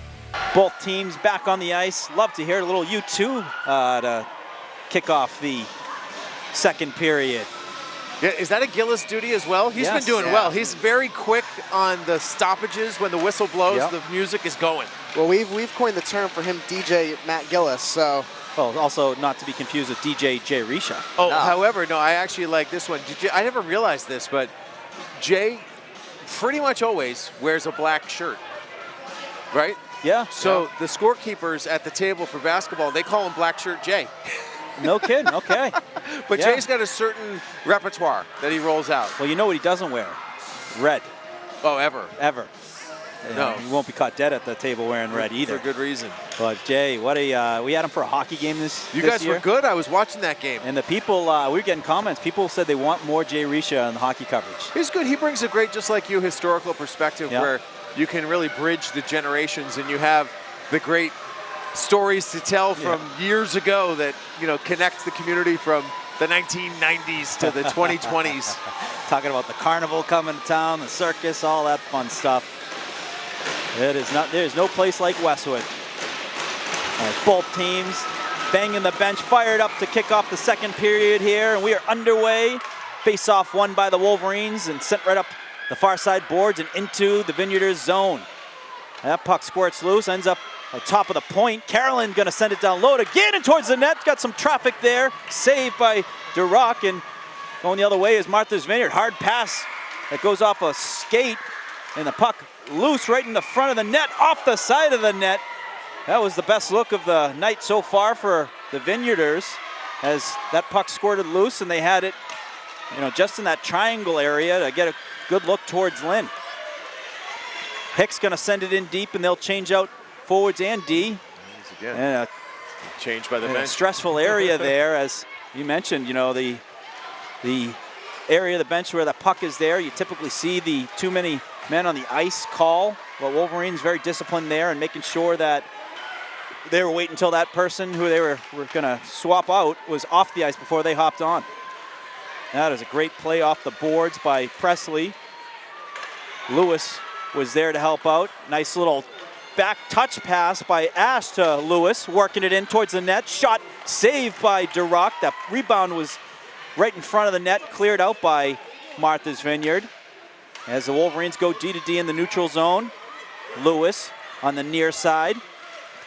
Both teams back on the ice. Love to hear a little U2 to kick off the second period. Yeah, is that a Gillis duty as well? He's been doing well. He's very quick on the stoppages. When the whistle blows, the music is going. Well, we've coined the term for him, DJ Matt Gillis, so. Well, also not to be confused with DJ Jay Risha. Oh, however, no, I actually like this one. I never realized this, but Jay pretty much always wears a black shirt, right? Yeah. So the scorekeepers at the table for basketball, they call him Black Shirt Jay. No kidding, okay. But Jay's got a certain repertoire that he rolls out. Well, you know what he doesn't wear? Red. Oh, ever. Ever. No. He won't be caught dead at the table wearing red either. For good reason. But Jay, what a we had him for a hockey game this You this guys year. were good. I was watching that game. And the people, we were getting comments. People said they want more Jay Risha in the hockey coverage. He's good. He brings a great, just like you, historical perspective where you can really bridge the generations, and you have the great stories to tell from years ago that, you know, connect the community from the 1990s to the 2020s. Talking about the carnival coming to town, the circus, all that fun stuff. There's no place like Westwood. Both teams banging the bench, fired up to kick off the second period here, and we are underway. Face-off won by the Wolverines and sent right up the far side boards and into the Vineyarders zone. That puck squirts loose, ends up on top of the point. Carolyn gonna send it down low again and towards the net. Got some traffic there, saved by Duroc, and going the other way is Martha's Vineyard. Hard pass that goes off a skate, and the puck loose right in the front of the net, off the side of the net. That was the best look of the night so far for the Vineyarders, as that puck squirted loose and they had it, you know, just in that triangle area to get a good look towards Lynn. Hicks gonna send it in deep, and they'll change out forwards and D. Again, changed by the bench. A stressful area there, as you mentioned, you know, the area of the bench where the puck is there. You typically see the too many men on the ice call. Well, Wolverines very disciplined there and making sure that they were waiting until that person who they were gonna swap out was off the ice before they hopped on. That is a great play off the boards by Presley. Lewis was there to help out. Nice little back touch pass by Ash to Lewis, working it in towards the net. Shot saved by Duroc. That rebound was right in front of the net, cleared out by Martha's Vineyard. As the Wolverines go D to D in the neutral zone. Lewis on the near side.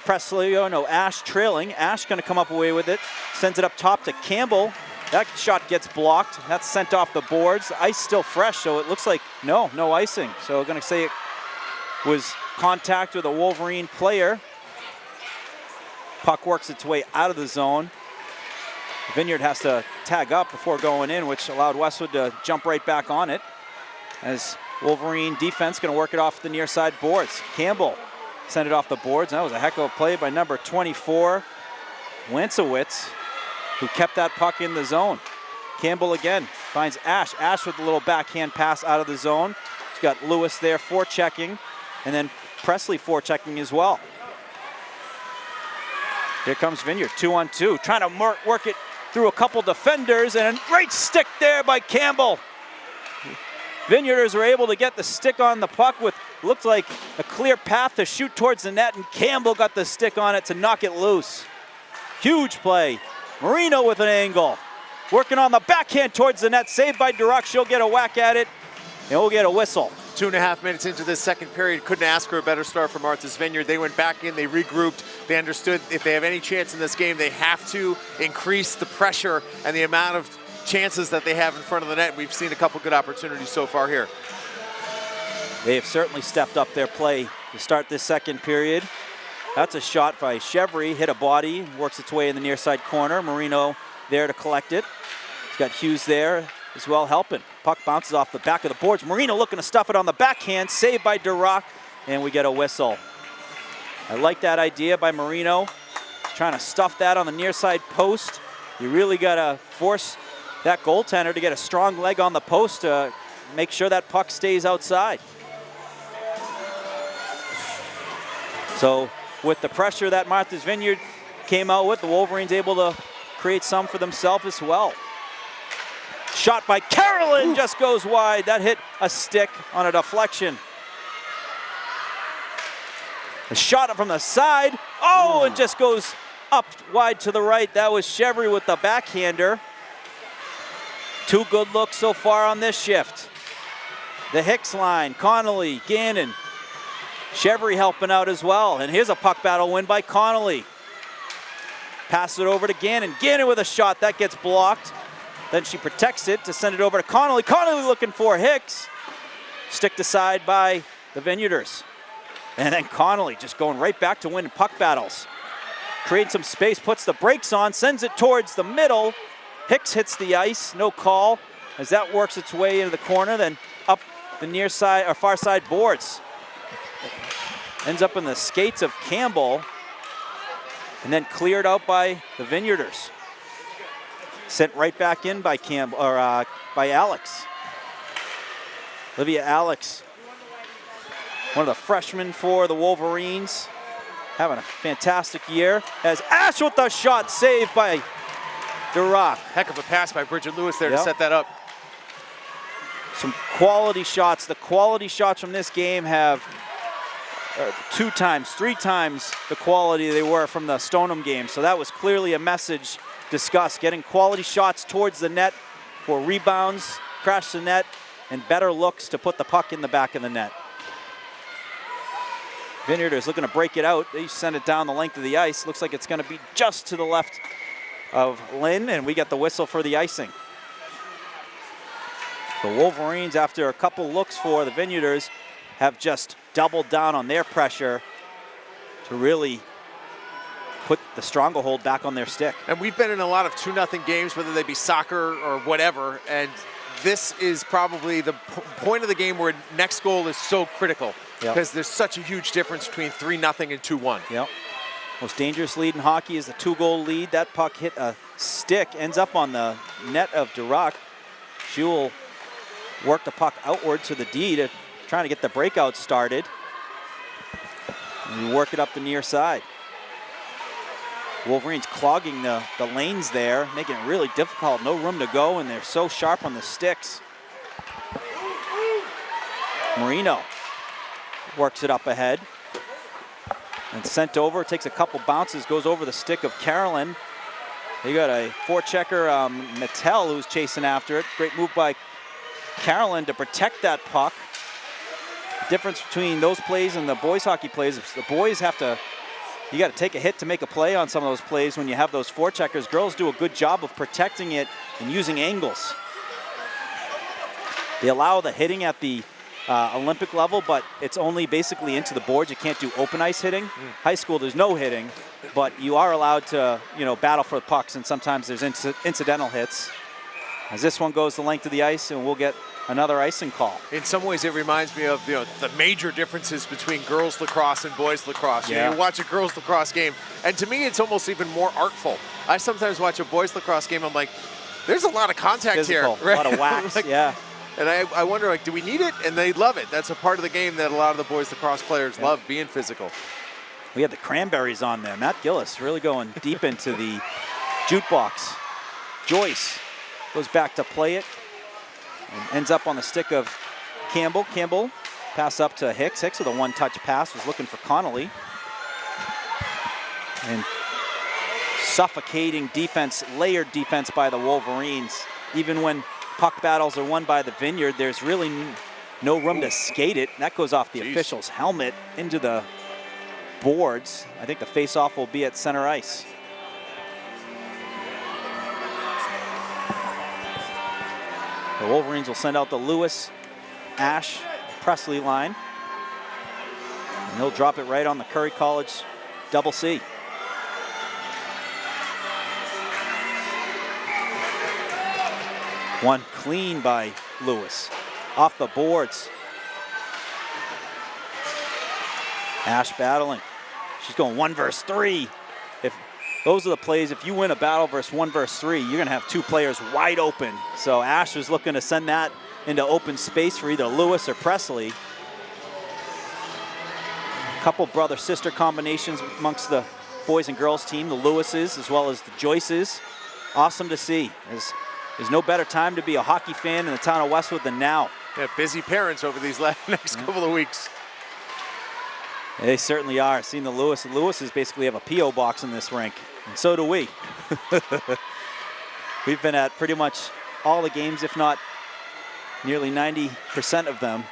Presley, Ash trailing. Ash gonna come up away with it. Sends it up top to Campbell. That shot gets blocked. That's sent off the boards. The ice still fresh, so it looks like no icing. So we're gonna say it was contact with a Wolverine player. Puck works its way out of the zone. Vineyard has to tag up before going in, which allowed Westwood to jump right back on it. As Wolverine defense gonna work it off the near side boards. Campbell sent it off the boards. That was a heck of a play by number 24, Wentzowitz, who kept that puck in the zone. Campbell again finds Ash. Ash with a little backhand pass out of the zone. He's got Lewis there forechecking, and then Presley forechecking as well. Here comes Vineyard, 2-on-2, trying to work it through a couple defenders, and a great stick there by Campbell. Vineyarders were able to get the stick on the puck with looked like a clear path to shoot towards the net, and Campbell got the stick on it to knock it loose. Huge play. Marino with an angle. working on the backhand towards the net, saved by Durock. She'll get a whack at it, and we'll get a whistle. 2.5 minutes into this second period, couldn't ask for a better start from Martha's Vineyard. They went back in, they regrouped, they understood if they have any chance in this game, they have to increase the pressure and the amount of chances that they have in front of the net. We've seen a couple good opportunities so far here. They have certainly stepped up their play to start this second period. That's a shot by Chevry, hit a body, works its way in the near side corner. Marino there to collect it. He's got Hughes there as well helping. Puck bounces off the back of the boards. Marino looking to stuff it on the backhand, saved by Durock, and we get a whistle. I like that idea by Marino, trying to stuff that on the near side post. You really got to force that goaltender to get a strong leg on the post to make sure that puck stays outside. So with the pressure that Martha's Vineyard came out with, the Wolverines able to create some for themselves as well. Shot by Carolyn just goes wide. That hit a stick on a deflection. A shot from the side. Oh, it just goes up wide to the right. That was Chevry with the backhander. 2 good looks so far on this shift. The Hicks line, Connolly, Gannon. Chevry helping out as well. And here's a puck battle win by Connolly. Pass it over to Gannon. Gannon with a shot. That gets blocked. Then she protects it to send it over to Connolly. Connolly looking for Hicks. Sticked aside by the Vineyarders. And then Connolly just going right back to win puck battles. Creates some space, puts the brakes on, sends it towards the middle. Hicks hits the ice, no call. As that works its way into the corner, then up the near side or far side boards. Ends up in the skates of Campbell. And then cleared out by the Vineyarders. Sent right back in by by Alex. Olivia Alex, one of the freshmen for the Wolverines, having a fantastic year. As Ash with the shot, saved by Durock. Heck of a pass by Bridget Lewis there to set that up. Some quality shots. The quality shots from this game have 2 times, 3 times the quality they were from the Stoneham game. So that was clearly a message discussed. Getting quality shots towards the net for rebounds, crash the net, and better looks to put the puck in the back of the net. Vineyarders looking to break it out. They send it down the length of the ice. Looks like it's going to be just to the left of Lynn, and we get the whistle for the icing. The Wolverines, after a couple looks for the Vineyarders, have just doubled down on their pressure to really put the stranglehold back on their stick. And we've been in a lot of 2-0 games, whether they be soccer or whatever, and this is probably the point of the game where next goal is so critical because there's such a huge difference between 3-0 and 2-1. Yep. Most dangerous lead in hockey is the 2-goal lead. That puck hit a stick, ends up on the net of Durock. She will work the puck outward to the D to trying to get the breakout started. And we work it up the near side. Wolverines clogging the lanes there, making it really difficult. No room to go, and they're so sharp on the sticks. Marino works it up ahead. And sent over, takes a couple bounces, goes over the stick of Carolyn. They got a forechecker, Mattel, who's chasing after it. Great move by Carolyn to protect that puck. The difference between those plays and the boys hockey plays is the boys have to, you got to take a hit to make a play on some of those plays when you have those forecheckers. Girls do a good job of protecting it and using angles. They allow the hitting at the Olympic level, but it's only basically into the boards. You can't do open ice hitting. High school, there's no hitting, but you are allowed to, battle for the pucks, and sometimes there's incidental hits. As this one goes the length of the ice, and we'll get another icing call. In some ways, it reminds me of the major differences between girls lacrosse and boys lacrosse. You watch a girls lacrosse game, and to me, it's almost even more artful. I sometimes watch a boys lacrosse game. I'm like, there's a lot of contact here, right? A lot of whacks, And I wonder, do we need it? And they love it. That's a part of the game that a lot of the boys lacrosse players love, being physical. We had the Cranberries on there. Matt Gillis really going deep into the jukebox. Joyce goes back to play it and ends up on the stick of Campbell. Campbell pass up to Hicks. Hicks with a one-touch pass, was looking for Connolly. And suffocating defense, layered defense by the Wolverines. Even when puck battles are won by the Vineyard, there's really no room to skate it. That goes off the official's helmet into the boards. I think the face-off will be at center ice. The Wolverines will send out the Lewis, Ash, Presley line. And he'll drop it right on the Curry College double C. One clean by Lewis. Off the boards. Ash battling. She's going 1 versus 3. If those are the plays, if you win a battle versus 1 versus 3, you're gonna have 2 players wide open. So Ash was looking to send that into open space for either Lewis or Presley. A couple brother-sister combinations amongst the boys and girls team, the Lewises as well as the Joyces. Awesome to see. There's no better time to be a hockey fan in the town of Westwood than now. Yeah, busy parents over these next couple of weeks. They certainly are. Seeing the Lewises basically have a P.O. box in this rink, and so do we. We've been at pretty much all the games, if not nearly 90% of them.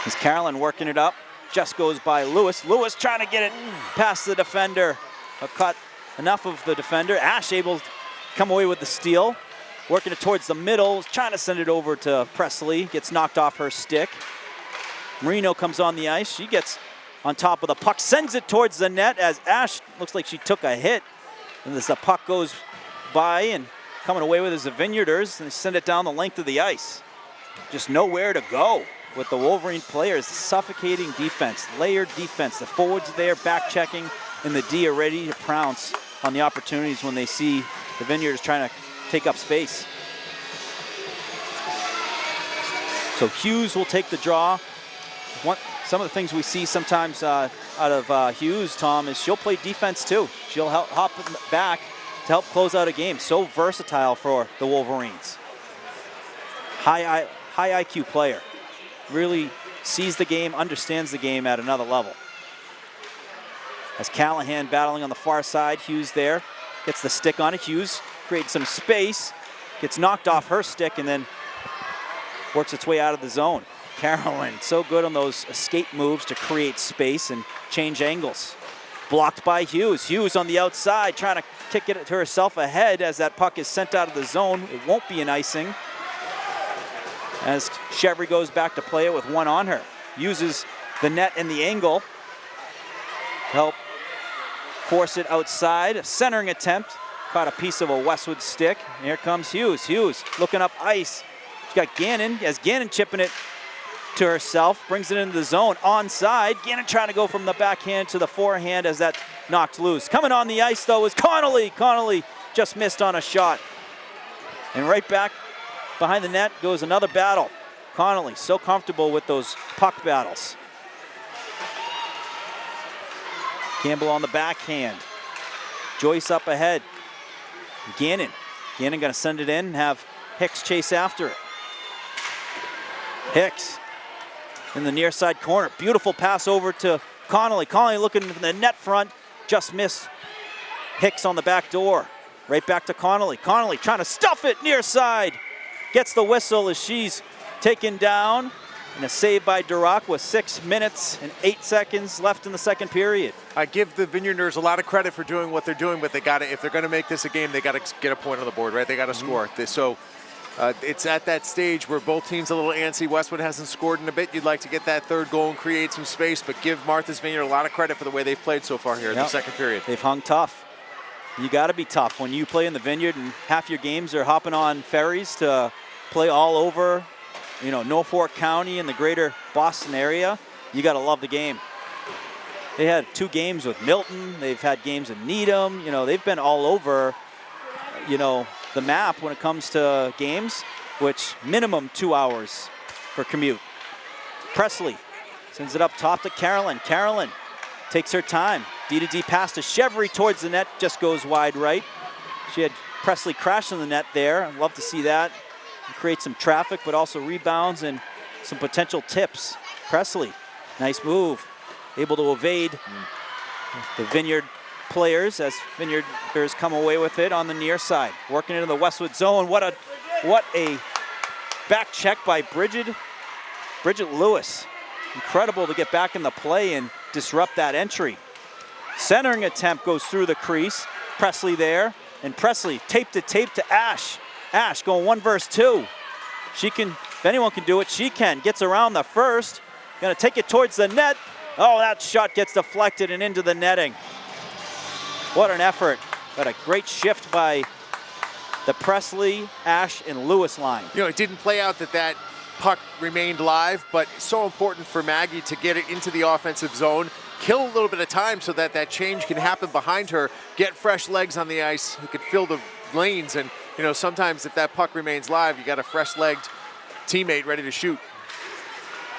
As Carolyn working it up, just goes by Lewis. Lewis trying to get it past the defender. Caught enough of the defender. Ash able to come away with the steal. Working it towards the middle, trying to send it over to Presley. Gets knocked off her stick. Marino comes on the ice. She gets on top of the puck, sends it towards the net as Ash looks like she took a hit. And as the puck goes by and coming away with is the Vineyarders, and they send it down the length of the ice. Just nowhere to go with the Wolverine players. Suffocating defense, layered defense. The forwards are there, back checking, and the D are ready to pounce on the opportunities when they see the Vineyarders trying to take up space. So Hughes will take the draw. Some of the things we see sometimes out of Hughes, Tom, is she'll play defense too. She'll hop back to help close out a game. So versatile for the Wolverines. High IQ player. Really sees the game, understands the game at another level. As Callahan battling on the far side, Hughes there. Gets the stick on it. Hughes creates some space. Gets knocked off her stick and then works its way out of the zone. Carolyn, so good on those escape moves to create space and change angles. Blocked by Hughes. Hughes on the outside trying to kick it to herself ahead as that puck is sent out of the zone. It won't be an icing. As Chevry goes back to play it with one on her. Uses the net and the angle to help force it outside. A centering attempt. Caught a piece of a Westwood stick. And here comes Hughes. Hughes looking up ice. She's got Gannon. As Gannon chipping it to herself, brings it into the zone, onside. Gannon trying to go from the backhand to the forehand as that knocked loose. Coming on the ice though is Connolly. Connolly just missed on a shot. And right back behind the net goes another battle. Connolly so comfortable with those puck battles. Campbell on the backhand. Joyce up ahead. Gannon. Gannon gonna send it in and have Hicks chase after it. Hicks in the near side corner. Beautiful pass over to Connolly. Connolly looking from the net front. Just missed Hicks on the back door. Right back to Connolly. Connolly trying to stuff it near side. Gets the whistle as she's taken down. And a save by Duroc with 6 minutes and 8 seconds left in the second period. I give the Vineyarders a lot of credit for doing what they're doing, but they got to, if they're going to make this a game, they got to get a point on the board, right? They got to score. So it's at that stage where both teams a little antsy. Westwood hasn't scored in a bit. You'd like to get that third goal and create some space, but give Martha's Vineyard a lot of credit for the way they've played so far here in the second period. They've hung tough. You got to be tough when you play in the Vineyard and half your games are hopping on ferries to play all over, you know, Norfolk County and the greater Boston area. You got to love the game. They had 2 games with Milton. They've had games in Needham. You know, they've been all over, you know, the map when it comes to games, which minimum 2 hours for commute. Presley sends it up top to Carolyn. Carolyn takes her time. D-to-D pass to Chevry towards the net, just goes wide right. She had Presley crash in the net there. I'd love to see that. Create some traffic, but also rebounds and some potential tips. Presley, nice move. Able to evade the Vineyard players as Vineyarders come away with it on the near side. Working into the Westwood zone. What a back check by Bridget Lewis. Incredible to get back in the play and disrupt that entry. Centering attempt goes through the crease. Presley there, and Presley tape to Ash. Ash going 1 versus 2. She can, if anyone can do it, she can. Gets around the first. Gonna take it towards the net. Oh, that shot gets deflected and into the netting. What an effort. But a great shift by the Presley, Ash, and Lewis line. You know, it didn't play out that puck remained live, but so important for Maggie to get it into the offensive zone, kill a little bit of time so that change can happen behind her, get fresh legs on the ice who could fill the lanes. And, you know, sometimes if that puck remains live, you got a fresh-legged teammate ready to shoot.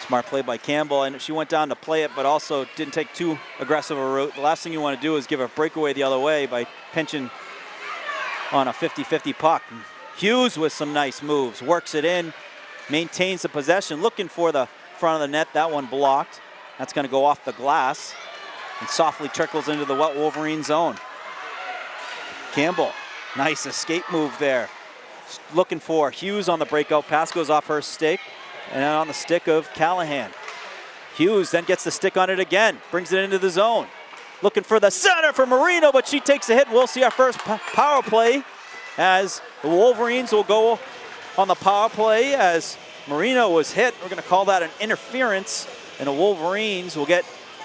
Smart play by Campbell, and she went down to play it, but also didn't take too aggressive a route. The last thing you want to do is give a breakaway the other way by pinching on a 50-50 puck. Hughes with some nice moves, works it in, maintains the possession, looking for the front of the net. That one blocked. That's going to go off the glass and softly trickles into the Wet Wolverine zone. Campbell, nice escape move there. Looking for Hughes on the breakout pass, goes off her stick and on the stick of Callahan. Hughes then gets the stick on it again, brings it into the zone. Looking for the center for Marino, but she takes a hit. We'll see our first power play as the Wolverines will go on the power play as Marino was hit. We're going to call that an interference, and the Wolverines will get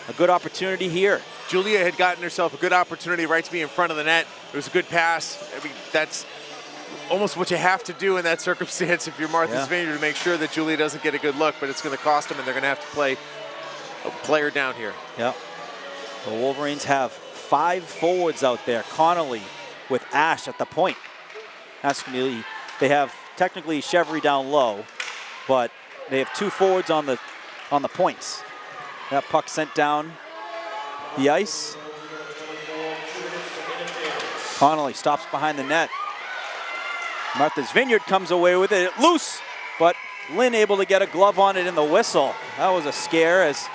a good opportunity here. Julia had gotten herself a good opportunity right to be in front of the net. It was a good pass. I mean, that's almost what you have to do in that circumstance if you're Martha's Vineyard, to make sure that Julia doesn't get a good look, but it's going to cost them, and they're going to have to play a player down here. Yep. The Wolverines have 5 forwards out there. Connolly with Ash at the point. They have technically Chevry down low, but they have 2 forwards on the points. That puck sent down the ice. Connolly stops behind the net. Martha's Vineyard comes away with it loose, but Lynn able to get a glove on it in the whistle. That was a scare as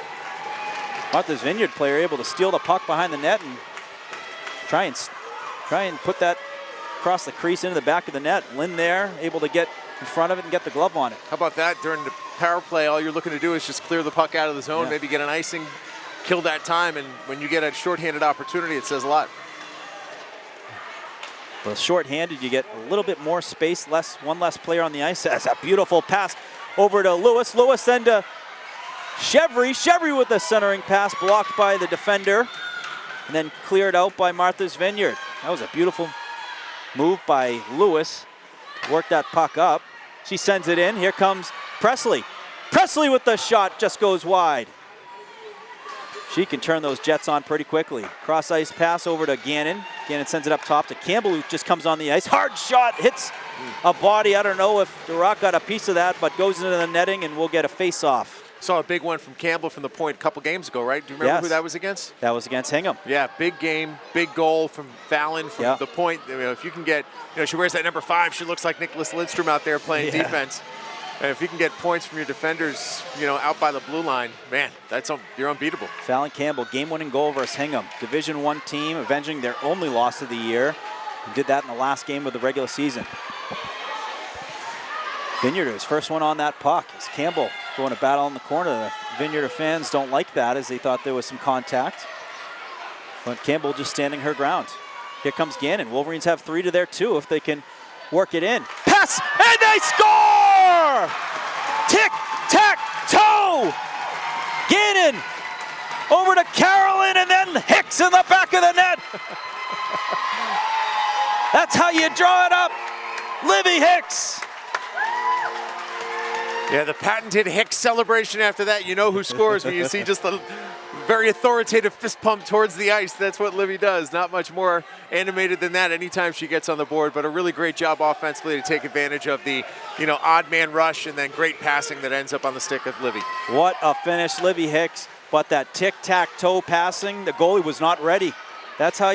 Martha's Vineyard player able to steal the puck behind the net and try and put that across the crease into the back of the net. Lynn there able to get in front of it and get the glove on it. How about that? During the power play, all you're looking to do is just clear the puck out of the zone, maybe get an icing, kill that time, and when you get a shorthanded opportunity, it says a lot. Well, shorthanded, you get a little bit more space, one less player on the ice. That's a beautiful pass over to Lewis. Lewis then to Chevry. Chevry with the centering pass, blocked by the defender, and then cleared out by Martha's Vineyard. That was a beautiful move by Lewis. Work that puck up. She sends it in. Here comes Presley. Presley with the shot, just goes wide. She can turn those Jets on pretty quickly. Cross ice pass over to Gannon. Gannon sends it up top to Campbell, who just comes on the ice. Hard shot, hits a body. I don't know if Duroc got a piece of that, but goes into the netting, and we'll get a face-off. Saw a big one from Campbell from the point a couple games ago, right? Do you remember who that was against? That was against Hingham. Yeah, big game, big goal from Fallon from the point. You know, if you can get, she wears that number 5. She looks like Nicholas Lindstrom out there playing defense. And if you can get points from your defenders, out by the blue line, man, you're unbeatable. Fallon Campbell, game-winning goal versus Hingham. Division I team, avenging their only loss of the year. And did that in the last game of the regular season. Vineyarders, first one on that puck. As Campbell going to battle in the corner. The Vineyard fans don't like that, as they thought there was some contact. But Campbell just standing her ground. Here comes Gannon. Wolverines have 3 to their 2 if they can work it in. Pass, and they score! Tic-tac-toe! Gannon over to Carolyn, and then Hicks in the back of the net. That's how you draw it up. Livy Hicks. Yeah, the patented Hicks celebration after that. You know who scores when you see just the very authoritative fist pump towards the ice. That's what Livy does. Not much more animated than that anytime she gets on the board, but a really great job offensively to take advantage of the, odd man rush and then great passing that ends up on the stick of Livy. What a finish, Livy Hicks. But that tic-tac-toe passing, the goalie was not ready. That's how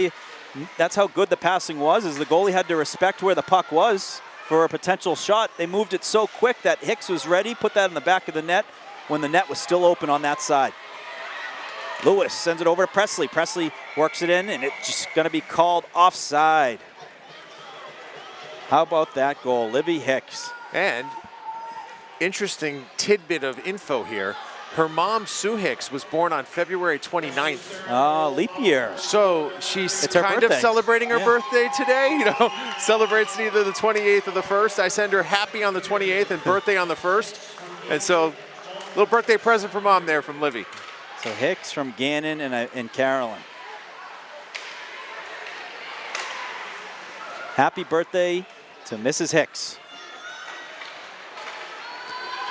good the passing was, is the goalie had to respect where the puck was for a potential shot. They moved it so quick that Hicks was ready, put that in the back of the net when the net was still open on that side. Lewis sends it over to Presley. Presley works it in, and it's just going to be called offside. How about that goal, Livy Hicks? And interesting tidbit of info here. Her mom, Sue Hicks, was born on February 29th. Leap year. So she's It's her kind of birthday. celebrating her Yeah. birthday today. You know, celebrates either the 28th or the 1st. I send her happy on the 28th and birthday on the 1st. And so, little birthday present for mom there from Livy. So Hicks from Gannon and Carolyn. Happy birthday to Mrs. Hicks.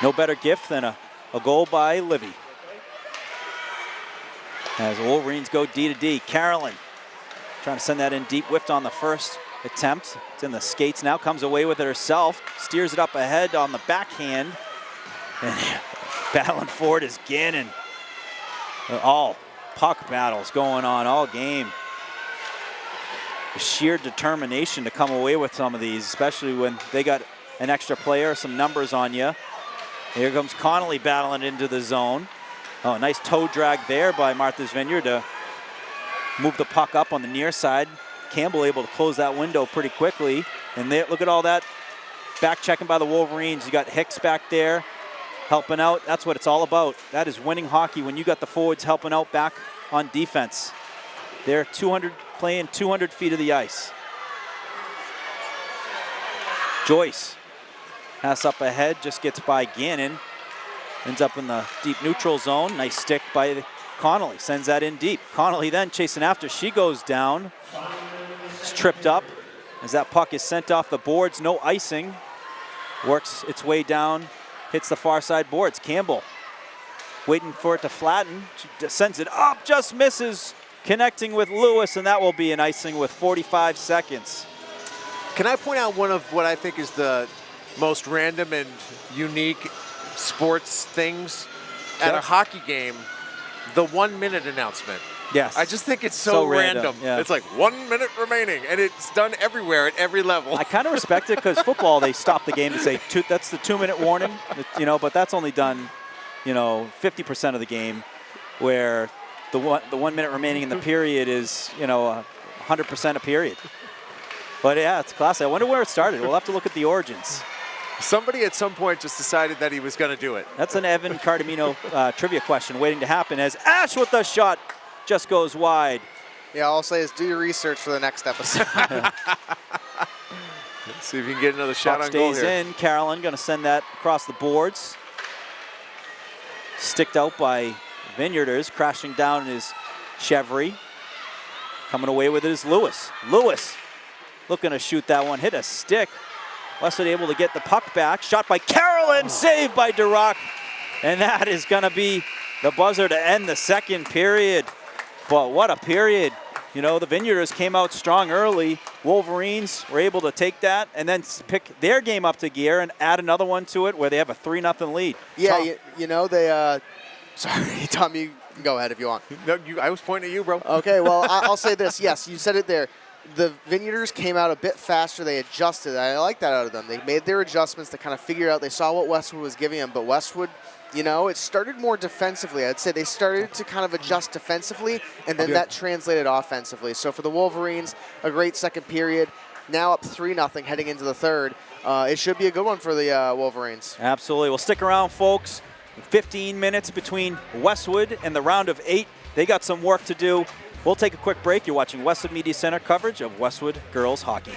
No better gift than a goal by Livy. As the Wolverines go D to D. Carolyn trying to send that in deep, whiffed on the first attempt. It's in the skates now, comes away with it herself, steers it up ahead on the backhand. And battling for it is Gannon. All puck battles going on all game. The sheer determination to come away with some of these, especially when they got an extra player, some numbers on you. Here comes Connolly battling into the zone. Oh, nice toe drag there by Martha's Vineyard to move the puck up on the near side. Campbell able to close that window pretty quickly. And there, look at all that back checking by the Wolverines. You got Hicks back there helping out. That's what it's all about. That is winning hockey when you got the forwards helping out back on defense. They're playing 200 feet of the ice. Joyce. Pass up ahead, just gets by Gannon. Ends up in the deep neutral zone. Nice stick by Connolly. Sends that in deep. Connolly then chasing after. She goes down. It's tripped up as that puck is sent off the boards. No icing. Works its way down. Hits the far side boards. Campbell waiting for it to flatten. She sends it up. Just misses. Connecting with Lewis, and that will be an icing with 45 seconds. Can I point out one of what I think is the most random and unique sports things at a hockey game? The 1 minute announcement. Yes. I just think it's so random. Yeah. It's like 1 minute remaining, and it's done everywhere at every level. I kind of respect it because football, they stop the game to say that's the 2 minute warning, but that's only done, 50% of the game, where the 1 minute remaining in the period is, 100% a period. But yeah, it's classic. I wonder where it started. We'll have to look at the origins. Somebody at some point just decided that he was going to do it. That's an Evan Cardamino trivia question waiting to happen as Ash with the shot just goes wide. Yeah, all I'll say is do your research for the next episode. Let's see if you can get another shot Puck on goal stays here. in. Carolyn going to send that across the boards. Sticked out by Vineyarders. Crashing down is Chevry. Coming away with it is Lewis. Lewis looking to shoot that one. Hit a stick. Westwood able to get the puck back. Shot by Carolyn. Saved by Durock. And that is going to be the buzzer to end the second period. But what a period. The Vineyarders came out strong early. Wolverines were able to take that and then pick their game up to gear and add another one to it where they have a 3-0 lead. Yeah, they sorry, Tom, you can go ahead if you want. No, I was pointing at you, bro. Okay, well, I'll say this. Yes, you said it there. The Vineyarders came out a bit faster. They adjusted. I like that out of them. They made their adjustments to kind of figure out. They saw what Westwood was giving them, but Westwood, it started more defensively. I'd say they started to kind of adjust defensively, and then that translated offensively. So for the Wolverines, a great second period. Now up 3-0 heading into the third. It should be a good one for the Wolverines. Absolutely. Well, stick around, folks. 15 minutes between Westwood and the round of 8. They got some work to do. We'll take a quick break. You're watching Westwood Media Center coverage of Westwood Girls Hockey.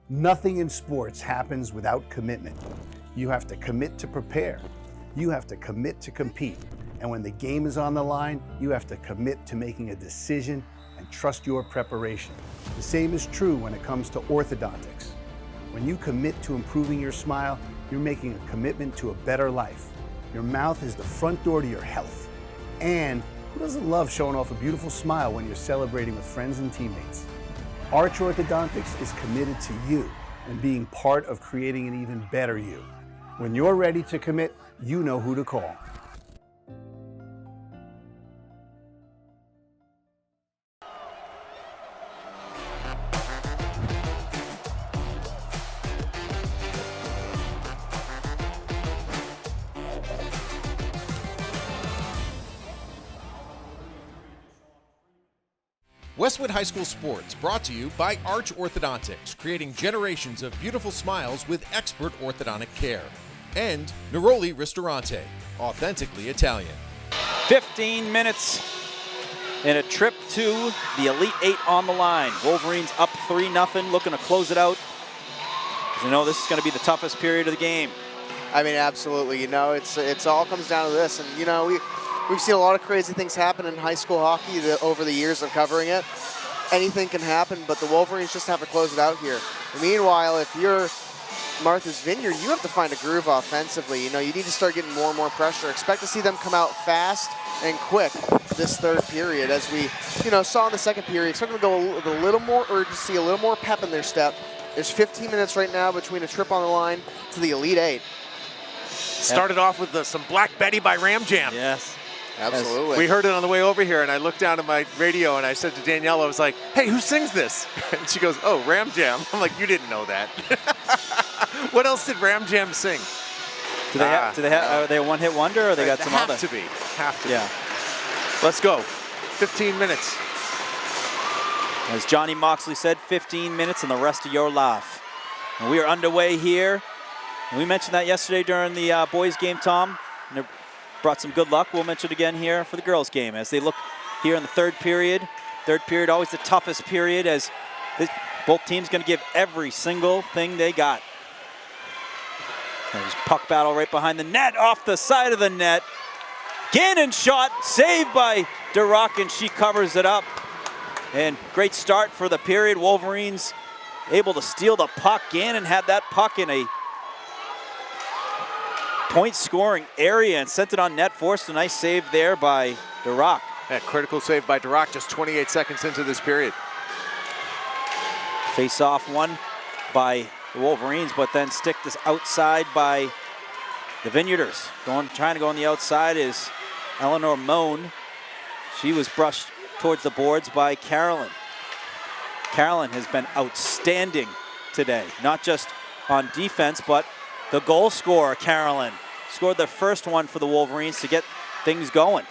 Nothing in sports happens without commitment. You have to commit to prepare. You have to commit to compete. And when the game is on the line, you have to commit to making a decision and trust your preparation. The same is true when it comes to orthodontics. When you commit to improving your smile, you're making a commitment to a better life. Your mouth is the front door to your health. And who doesn't love showing off a beautiful smile when you're celebrating with friends and teammates? Arch Orthodontics is committed to you and being part of creating an even better you. When you're ready to commit, you know who to call. Westwood High School Sports brought to you by Arch Orthodontics, creating generations of beautiful smiles with expert orthodontic care. And Neroli Ristorante, authentically Italian. 15 minutes and a trip to the Elite Eight on the line. Wolverines up 3-0, looking to close it out. You know, this is going to be the toughest period of the game. I mean, absolutely. You know, it's all comes down to this. And, you know, we've seen a lot of crazy things happen in high school hockey over the years of covering it. Anything can happen, but the Wolverines just have to close it out here. Meanwhile, if you're Martha's Vineyard, you have to find a groove offensively. You know, you need to start getting more and more pressure. Expect to see them come out fast and quick this third period. As we, you know, saw in the second period, expect them to go with a little more urgency, a little more pep in their step. There's 15 minutes right now between a trip on the line to the Elite Eight. Started off with some Black Betty by Ram Jam. Yes. Absolutely. We heard it on the way over here, and I looked down at my radio, and I said to Danielle, I was like, hey, who sings this? And she goes, oh, Ram Jam. I'm like, you didn't know that. What else did Ram Jam sing? Are they a one-hit wonder, or they got some other? Have to be. Yeah. Let's go. 15 minutes. As Johnny Moxley said, 15 minutes and the rest of your life. And we are underway here. And we mentioned that yesterday during the boys' game, Tom. And it brought some good luck. We'll mention it again here for the girls' game as they look here in the third period. Third period, always the toughest period, as both teams going to give every single thing they got. There's puck battle right behind the net, off the side of the net. Gannon shot, saved by DeRock, and she covers it up. And great start for the period. Wolverines able to steal the puck. Gannon had that puck in a point-scoring area and sent it on net, forced a nice save there by DeRock. That critical save by DeRock just 28 seconds into this period. Face-off won by the Wolverines, but then stick this outside by the Vineyarders. Trying to go on the outside is Eleanor Moan. She was brushed towards the boards by Carolyn. Carolyn has been outstanding today, not just on defense, but the goal scorer, Carolyn. Scored the first one for the Wolverines to get things going.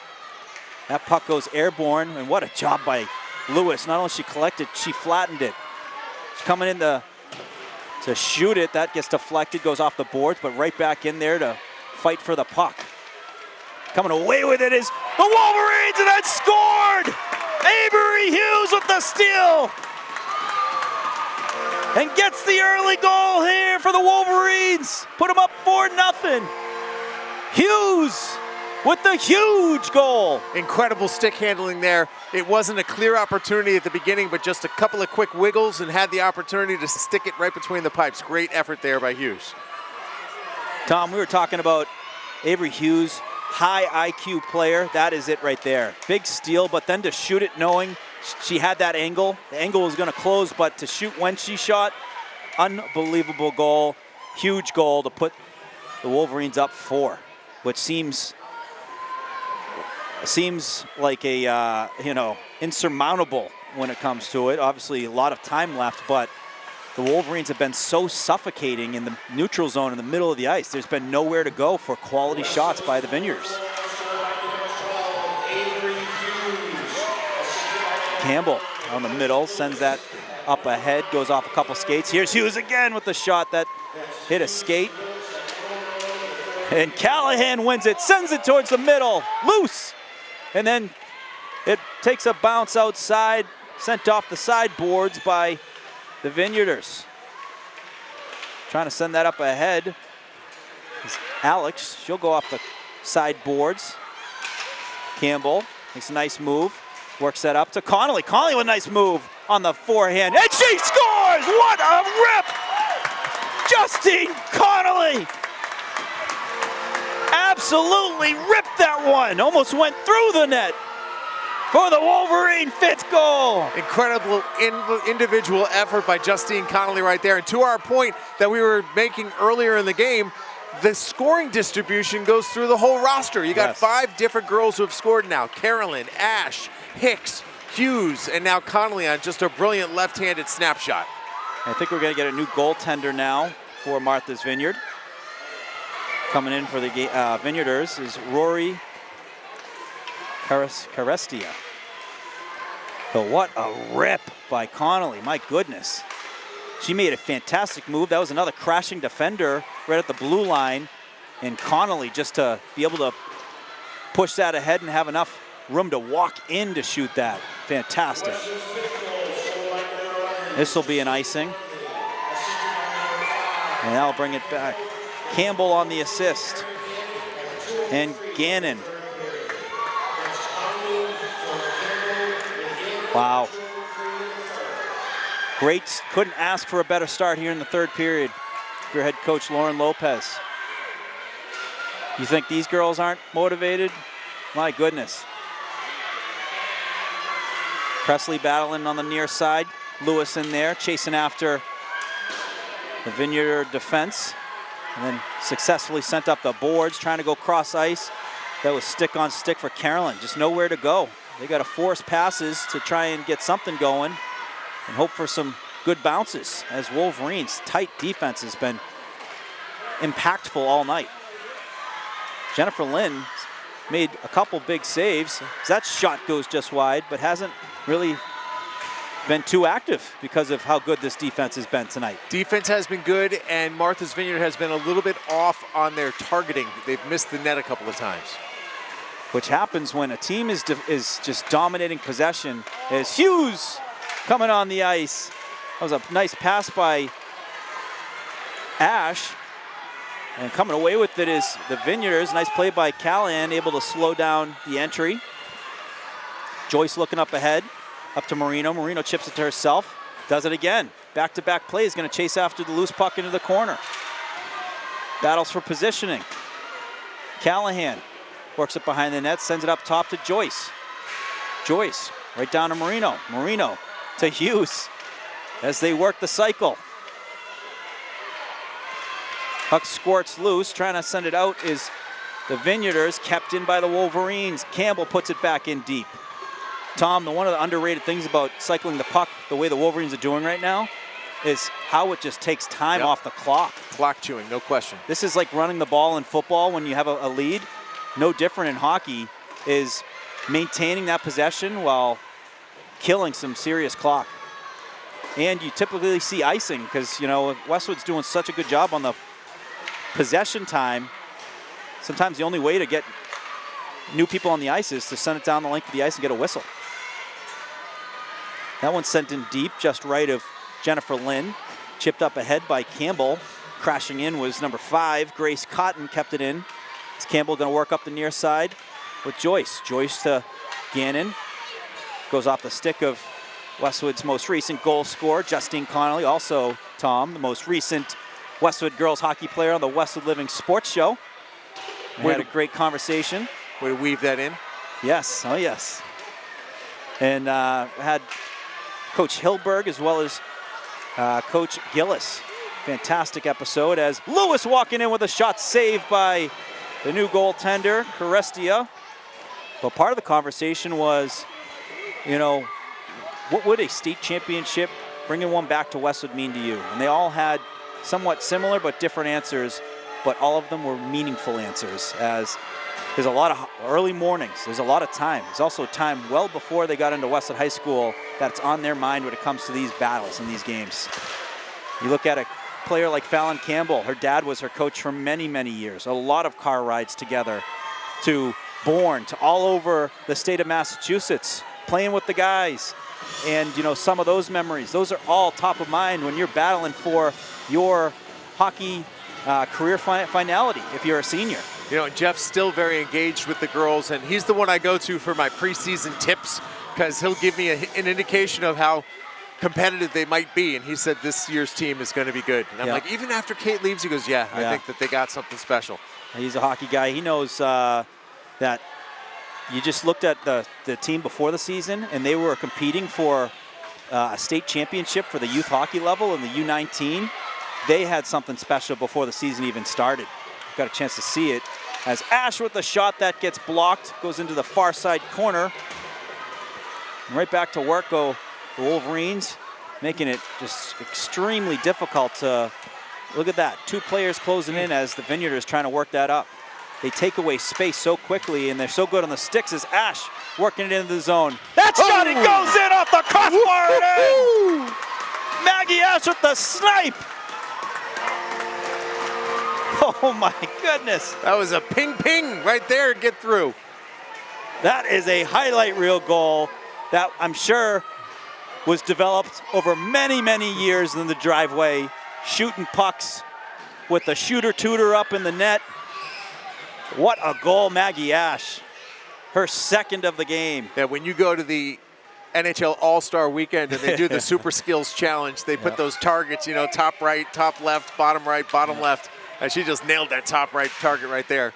That puck goes airborne, and what a job by Lewis. Not only she collected, she flattened it. She's coming in to shoot it. That gets deflected, goes off the boards, but right back in there to fight for the puck. Coming away with it is the Wolverines, and that scored! Avery Hughes with the steal! And gets the early goal here for the Wolverines. Put them up 4-0. Hughes with the huge goal. Incredible stick handling there. It wasn't a clear opportunity at the beginning, but just a couple of quick wiggles and had the opportunity to stick it right between the pipes. Great effort there by Hughes. Tom, we were talking about Avery Hughes, high IQ player. That is it right there. Big steal, but then to shoot it knowing she had that angle. The angle was going to close, but to shoot when she shot, unbelievable goal. Huge goal to put the Wolverines up 4, which seems like a, insurmountable when it comes to it. Obviously, a lot of time left, but the Wolverines have been so suffocating in the neutral zone in the middle of the ice. There's been nowhere to go for quality shots by the Vineyards. Campbell on the middle, sends that up ahead, goes off a couple skates. Here's Hughes again with the shot that hit a skate. And Callahan wins it, sends it towards the middle, loose. And then it takes a bounce outside, sent off the sideboards by the Vineyarders. Trying to send that up ahead is Alex. She'll go off the sideboards. Campbell makes a nice move. Works that up to Connolly. Connolly with a nice move on the forehand. And she scores! What a rip! Justine Connolly! absolutely ripped that one. Almost went through the net for the Wolverine 5th goal. Incredible individual effort by Justine Connolly right there. And to our point that we were making earlier in the game, the scoring distribution goes through the whole roster. You got Yes. 5 different girls who have scored now. Carolyn, Ash, Hicks, Hughes, and now Connolly on just a brilliant left-handed snapshot. I think we're going to get a new goaltender now for Martha's Vineyard. Coming in for the Vineyarders is Rory Carestia. But what a rip by Connolly, my goodness. She made a fantastic move. That was another crashing defender right at the blue line. And Connolly just to be able to push that ahead and have enough room to walk in to shoot that. Fantastic. This will be an icing. And that'll bring it back. Campbell on the assist. And Gannon. Wow. Great, couldn't ask for a better start here in the 3rd period. Your head coach, Lauren Lopez. You think these girls aren't motivated? My goodness. Presley battling on the near side. Lewis in there, chasing after the Vineyard defense. And then successfully sent up the boards, trying to go cross ice. That was stick on stick for Carolyn, just nowhere to go. They got to force passes to try and get something going and hope for some good bounces, as Wolverines' tight defense has been impactful all night. Jennifer Lynn made a couple big saves. That shot goes just wide, but hasn't really been too active because of how good this defense has been tonight. Defense has been good, and Martha's Vineyard has been a little bit off on their targeting. They've missed the net a couple of times. Which happens when a team is just dominating possession. As Hughes coming on the ice. That was a nice pass by Ash. And coming away with it is the Vineyarders. Nice play by Callahan, able to slow down the entry. Joyce looking up ahead, up to Marino. Marino chips it to herself, does it again. Back-to-back play is going to chase after the loose puck into the corner. Battles for positioning. Callahan works it behind the net, sends it up top to Joyce. Joyce right down to Marino. Marino to Hughes as they work the cycle. Puck squirts loose, trying to send it out is the Vineyarders, kept in by the Wolverines. Campbell puts it back in deep. Tom, one of the underrated things about cycling the puck the way the Wolverines are doing right now is how it just takes time off the clock. Clock chewing, no question. This is like running the ball in football when you have a lead. No different in hockey, is maintaining that possession while killing some serious clock. And you typically see icing because, you know, Westwood's doing such a good job on the possession time. Sometimes the only way to get new people on the ice is to send it down the length of the ice and get a whistle. That one's sent in deep, just right of Jennifer Lynn. Chipped up ahead by Campbell. Crashing in was number 5, Grace Cotton, kept it in. Is Campbell going to work up the near side with Joyce. Joyce to Gannon. Goes off the stick of Westwood's most recent goal scorer, Justine Connolly. Also, Tom, the most recent Westwood Girls Hockey player on the Westwood Living Sports Show. We had a great conversation. Way to weave that in. Yes, oh yes. And had Coach Hilberg as well as Coach Gillis. Fantastic episode as Lewis walking in with a shot saved by the new goaltender, Carestia. But part of the conversation was, you know, what would a state championship, bringing one back to Westwood, mean to you? And they all had somewhat similar but different answers, but all of them were meaningful answers, as there's a lot of early mornings, there's a lot of time. There's also time well before they got into Westwood High School that's on their mind when it comes to these battles and these games. You look at a player like Fallon Campbell, her dad was her coach for many, many years. A lot of car rides together to Bourne, to all over the state of Massachusetts, playing with the guys. And, you know, some of those memories, those are all top of mind when you're battling for your hockey career finality if you're a senior. You know, Jeff's still very engaged with the girls, and he's the one I go to for my preseason tips because he'll give me an indication of how competitive they might be. And he said this year's team is going to be good. And I'm Yeah. like, even after Kate leaves, he goes, yeah, I think that they got something special. He's a hockey guy. He knows that you just looked at the team before the season, and they were competing for a state championship for the youth hockey level in the U19. They had something special before the season even started. Got a chance to see it as Ash with the shot that gets blocked, goes into the far side corner. And right back to work go the Wolverines, making it just extremely difficult to, look at that, 2 players closing in as the Vineyard is trying to work that up. They take away space so quickly, and they're so good on the sticks as Ash working it into the zone. That shot, it goes in off the crossbar and in! Maggie Ash with the snipe! Oh my goodness. That was a ping right there, get through. That is a highlight reel goal that I'm sure was developed over many, many years in the driveway, shooting pucks with the shooter-tooter up in the net. What a goal, Maggie Ash. Her second of the game. Yeah, when you go to the NHL All-Star Weekend and they do the Super Skills Challenge, they put those targets, you know, top right, top left, bottom right, bottom left, and she just nailed that top right target right there.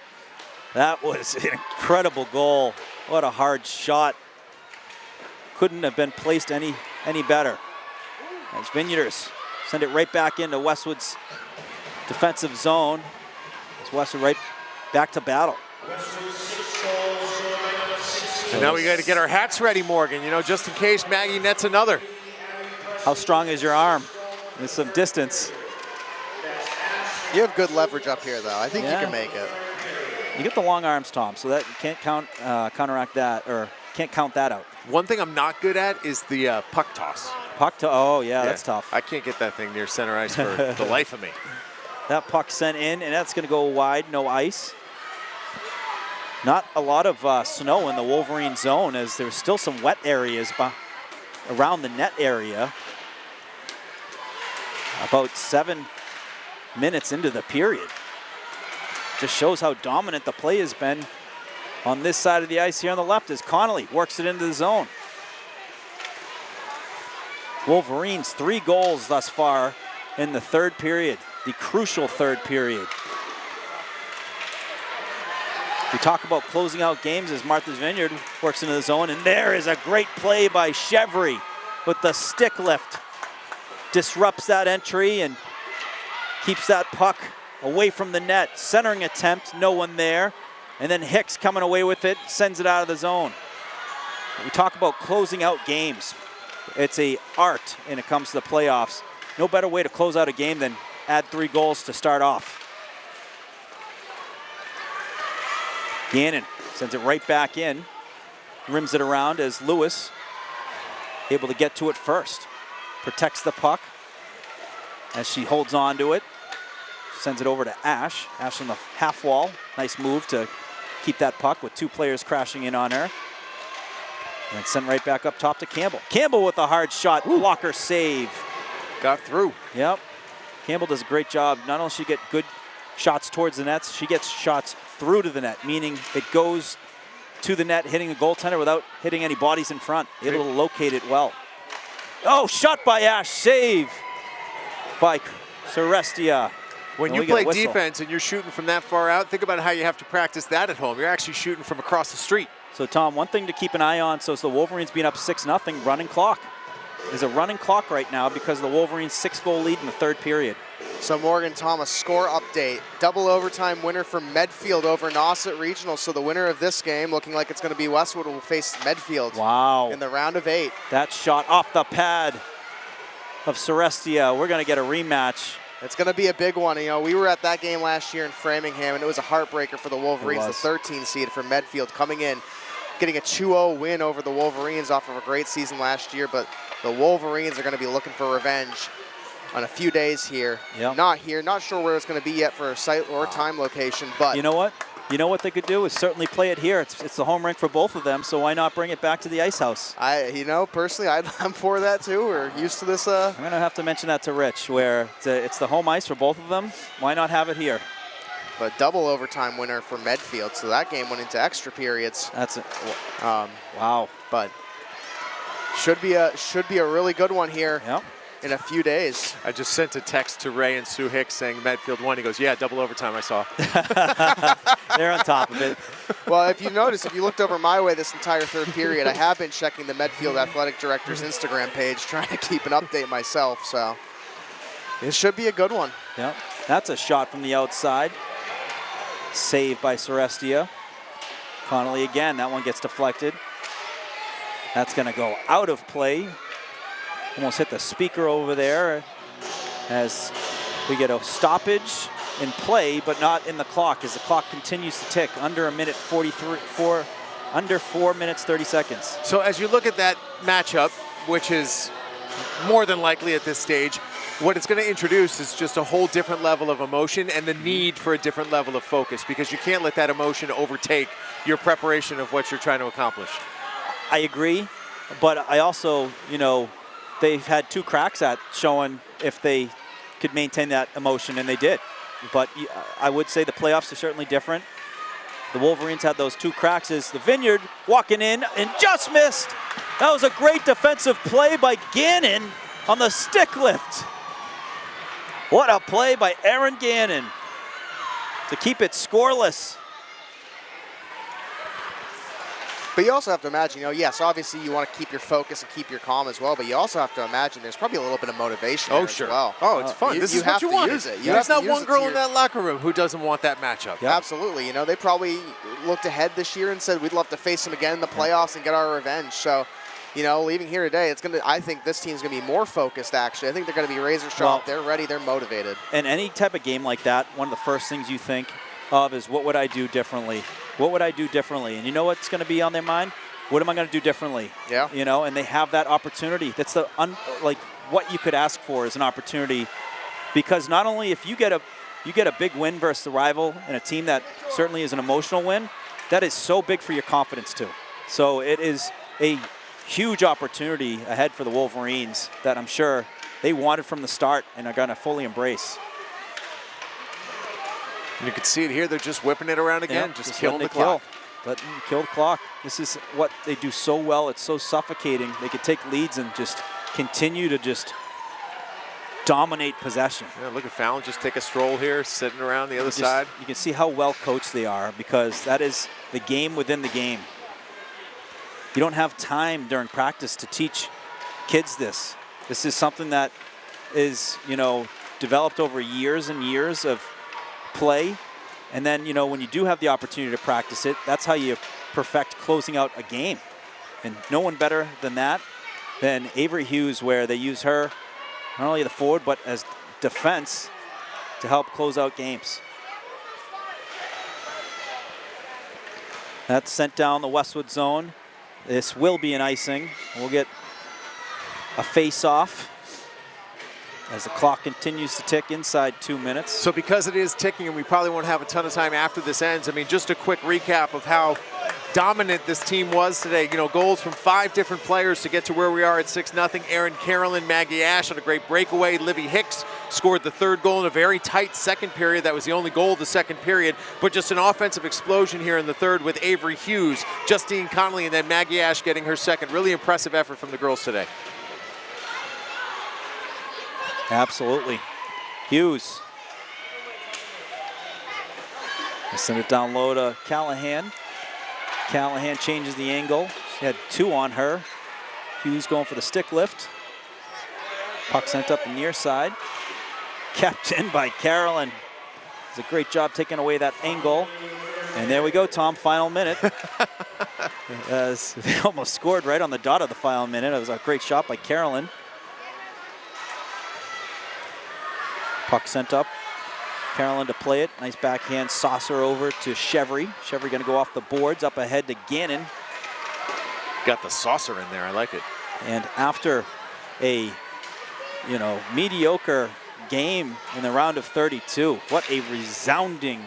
That was an incredible goal. What a hard shot. Couldn't have been placed any better. As Vineyarders send it right back into Westwood's defensive zone. As Westwood right back to battle. And now we got to get our hats ready, Morgan, you know, just in case Maggie nets another. How strong is your arm? There's some distance. You have good leverage up here, though. I think you can make it. You get the long arms, Tom, so that you can't counteract that, or can't count that out. One thing I'm not good at is the puck toss. Puck to, oh yeah, that's tough. I can't get that thing near center ice for the life of me. That puck sent in, and that's going to go wide, no ice. Not a lot of snow in the Wolverine zone, as there's still some wet areas around the net area. About 7 minutes into the period. Just shows how dominant the play has been on this side of the ice here on the left as Connolly works it into the zone. Wolverines 3 goals thus far in the third period, the crucial third period. We talk about closing out games as Martha's Vineyard works into the zone, and there is a great play by Chevry with the stick lift. Disrupts that entry and keeps that puck away from the net. Centering attempt, no one there. And then Hicks coming away with it, sends it out of the zone. We talk about closing out games. It's an art when it comes to the playoffs. No better way to close out a game than add 3 goals to start off. Gannon sends it right back in. Rims it around as Lewis able to get to it first. Protects the puck as she holds on to it. Sends it over to Ash. Ash on the half wall. Nice move to keep that puck with 2 players crashing in on her. And then sent right back up top to Campbell. Campbell with a hard shot, blocker save. Got through. Yep. Campbell does a great job. Not only does she get good shots towards the nets, she gets shots through to the net, meaning it goes to the net, hitting the goaltender without hitting any bodies in front. Able to locate it well. Oh, shot by Ash, save by Cerestia. When you play defense and you're shooting from that far out, think about how you have to practice that at home. You're actually shooting from across the street. So, Tom, one thing to keep an eye on, so it's the Wolverines being up 6-0, running clock. There's a running clock right now because of the Wolverines' 6-goal lead in the third period. So Morgan Thomas, score update. Double overtime winner for Medfield over Nauset Regional. So the winner of this game, looking like it's going to be Westwood, will face Medfield in the round of 8. That shot off the pad of Cerestia. We're going to get a rematch. It's going to be a big one. You know, we were at that game last year in Framingham, and it was a heartbreaker for the Wolverines, the 13 seed for Medfield, coming in, getting a 2-0 win over the Wolverines off of a great season last year. But the Wolverines are going to be looking for revenge on a few days here. Yep. Not sure where it's going to be yet for a site or time location, but you know what? You know what they could do is certainly play it here. It's the home rink for both of them, so why not bring it back to the Ice House? Personally, I'm for that too. We're used to this. I'm going to have to mention that to Rich, where it's the home ice for both of them. Why not have it here? But double overtime winner for Medfield, so that game went into extra periods. That's it. Wow. But Should be a really good one here. Yep. In a few days. I just sent a text to Ray and Sue Hicks saying Medfield won. He goes, yeah, double overtime, I saw. They're on top of it. Well, if you notice, if you looked over my way this entire third period, I have been checking the Medfield Athletic Director's Instagram page, trying to keep an update myself, so it should be a good one. Yep. That's a shot from the outside. Saved by Cerestia. Connolly again, that one gets deflected. That's going to go out of play. Almost hit the speaker over there as we get a stoppage in play, but not in the clock, as the clock continues to tick under 4 minutes, 30 seconds. So as you look at that matchup, which is more than likely at this stage, what it's going to introduce is just a whole different level of emotion and the need for a different level of focus, because you can't let that emotion overtake your preparation of what you're trying to accomplish. I agree, but I also, they've had 2 cracks at showing if they could maintain that emotion, and they did. But I would say the playoffs are certainly different. The Wolverines had those 2 cracks as the Vineyard walking in and just missed. That was a great defensive play by Gannon on the stick lift. What a play by Aaron Gannon to keep it scoreless. But you also have to imagine, yes, obviously you want to keep your focus and keep your calm as well, but you also have to imagine there's probably a little bit of motivation there as well. Oh, it's fun. This is what you want. Use it. There's not one girl in that locker room who doesn't want that matchup. Yep. Absolutely. They probably looked ahead this year and said we'd love to face them again in the playoffs and get our revenge. So, leaving here today, I think this team's going to be more focused, actually. I think they're going to be razor sharp. They're ready. They're motivated. And any type of game like that, one of the first things you think of is, what would I do differently? What would I do differently? And you know what's going to be on their mind? What am I going to do differently? Yeah. And they have that opportunity. That's what you could ask for is an opportunity, because not only if you get a big win versus the rival and a team that certainly is an emotional win, that is so big for your confidence too. So it is a huge opportunity ahead for the Wolverines that I'm sure they wanted from the start and are going to fully embrace. You can see it here. They're just whipping it around again, just killing the clock. Let them kill the clock. This is what they do so well. It's so suffocating. They could take leads and just continue to just dominate possession. Yeah, look at Fallon just take a stroll here, sitting around the other side. You can see how well coached they are, because that is the game within the game. You don't have time during practice to teach kids this. This is something that is, developed over years and years of play. And then, when you do have the opportunity to practice it, that's how you perfect closing out a game. And no one better than that than Avery Hughes, where they use her not only the forward, but as defense to help close out games. That's sent down the Westwood zone. This will be an icing. We'll get a face-off as the clock continues to tick inside 2 minutes. So because it is ticking and we probably won't have a ton of time after this ends, just a quick recap of how dominant this team was today. Goals from 5 different players to get to where we are at 6-0. Erin Carolyn, Maggie Ash on a great breakaway. Livy Hicks scored the 3rd goal in a very tight second period. That was the only goal of the second period, but just an offensive explosion here in the 3rd with Avery Hughes, Justine Connolly, and then Maggie Ash getting her 2nd. Really impressive effort from the girls today. Absolutely. Hughes. They send it down low to Callahan. Callahan changes the angle. She had 2 on her. Hughes going for the stick lift. Puck sent up the near side. Kept in by Carolyn. It's a great job taking away that angle. And there we go, Tom, final minute. As they almost scored right on the dot of the final minute. It was a great shot by Carolyn. Puck sent up. Carolyn to play it. Nice backhand saucer over to Chevry. Chevry going to go off the boards, up ahead to Gannon. Got the saucer in there. I like it. And after a, mediocre game in the round of 32, what a resounding,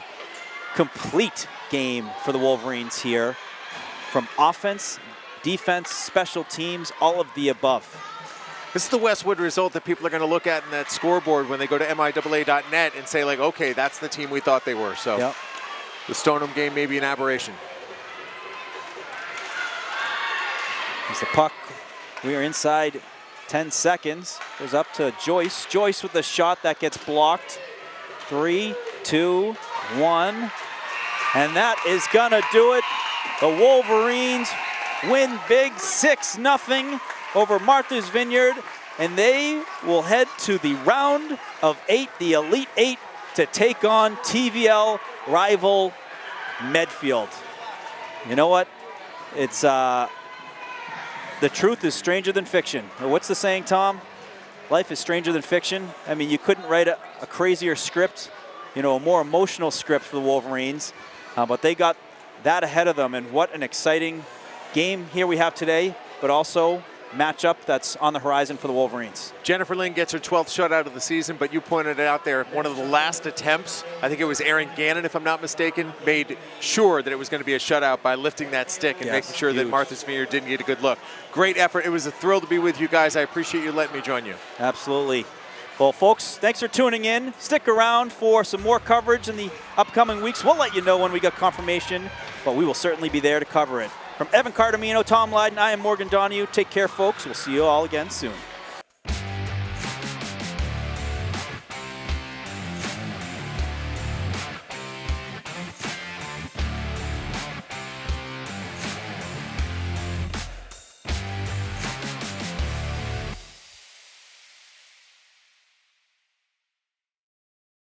complete game for the Wolverines here. From offense, defense, special teams, all of the above. This is the Westwood result that people are going to look at in that scoreboard when they go to MIAA.net and say, okay, that's the team we thought they were. So yep. The Stoneham game may be an aberration. As the puck We are inside 10 seconds. Goes up to Joyce. Joyce with the shot that gets blocked. 3, 2, 1. And that is gonna do it. The Wolverines win big 6-0 over Martha's Vineyard. And they will head to the round of 8, the Elite 8, to take on TVL rival Medfield. You know what? It's the truth is stranger than fiction. Or what's the saying, Tom? Life is stranger than fiction. I mean, you couldn't write a crazier script, you know, a more emotional script for the Wolverines, but they got that ahead of them. And what an exciting game here we have today, but also matchup that's on the horizon for the Wolverines. Jennifer Lynn gets her 12th shutout of the season, but you pointed it out there, one of the last attempts, I think it was Aaron Gannon, if I'm not mistaken, made sure that it was going to be a shutout by lifting that stick and making sure that Martha's Vineyard didn't get a good look. Great effort. It was a thrill to be with you guys. I appreciate you letting me join you. Absolutely. Well, folks, thanks for tuning in. Stick around for some more coverage in the upcoming weeks. We'll let you know when we get confirmation, but we will certainly be there to cover it. From Evan Cardamino, Tom Lydon, I am Morgan Donahue. Take care, folks. We'll see you all again soon.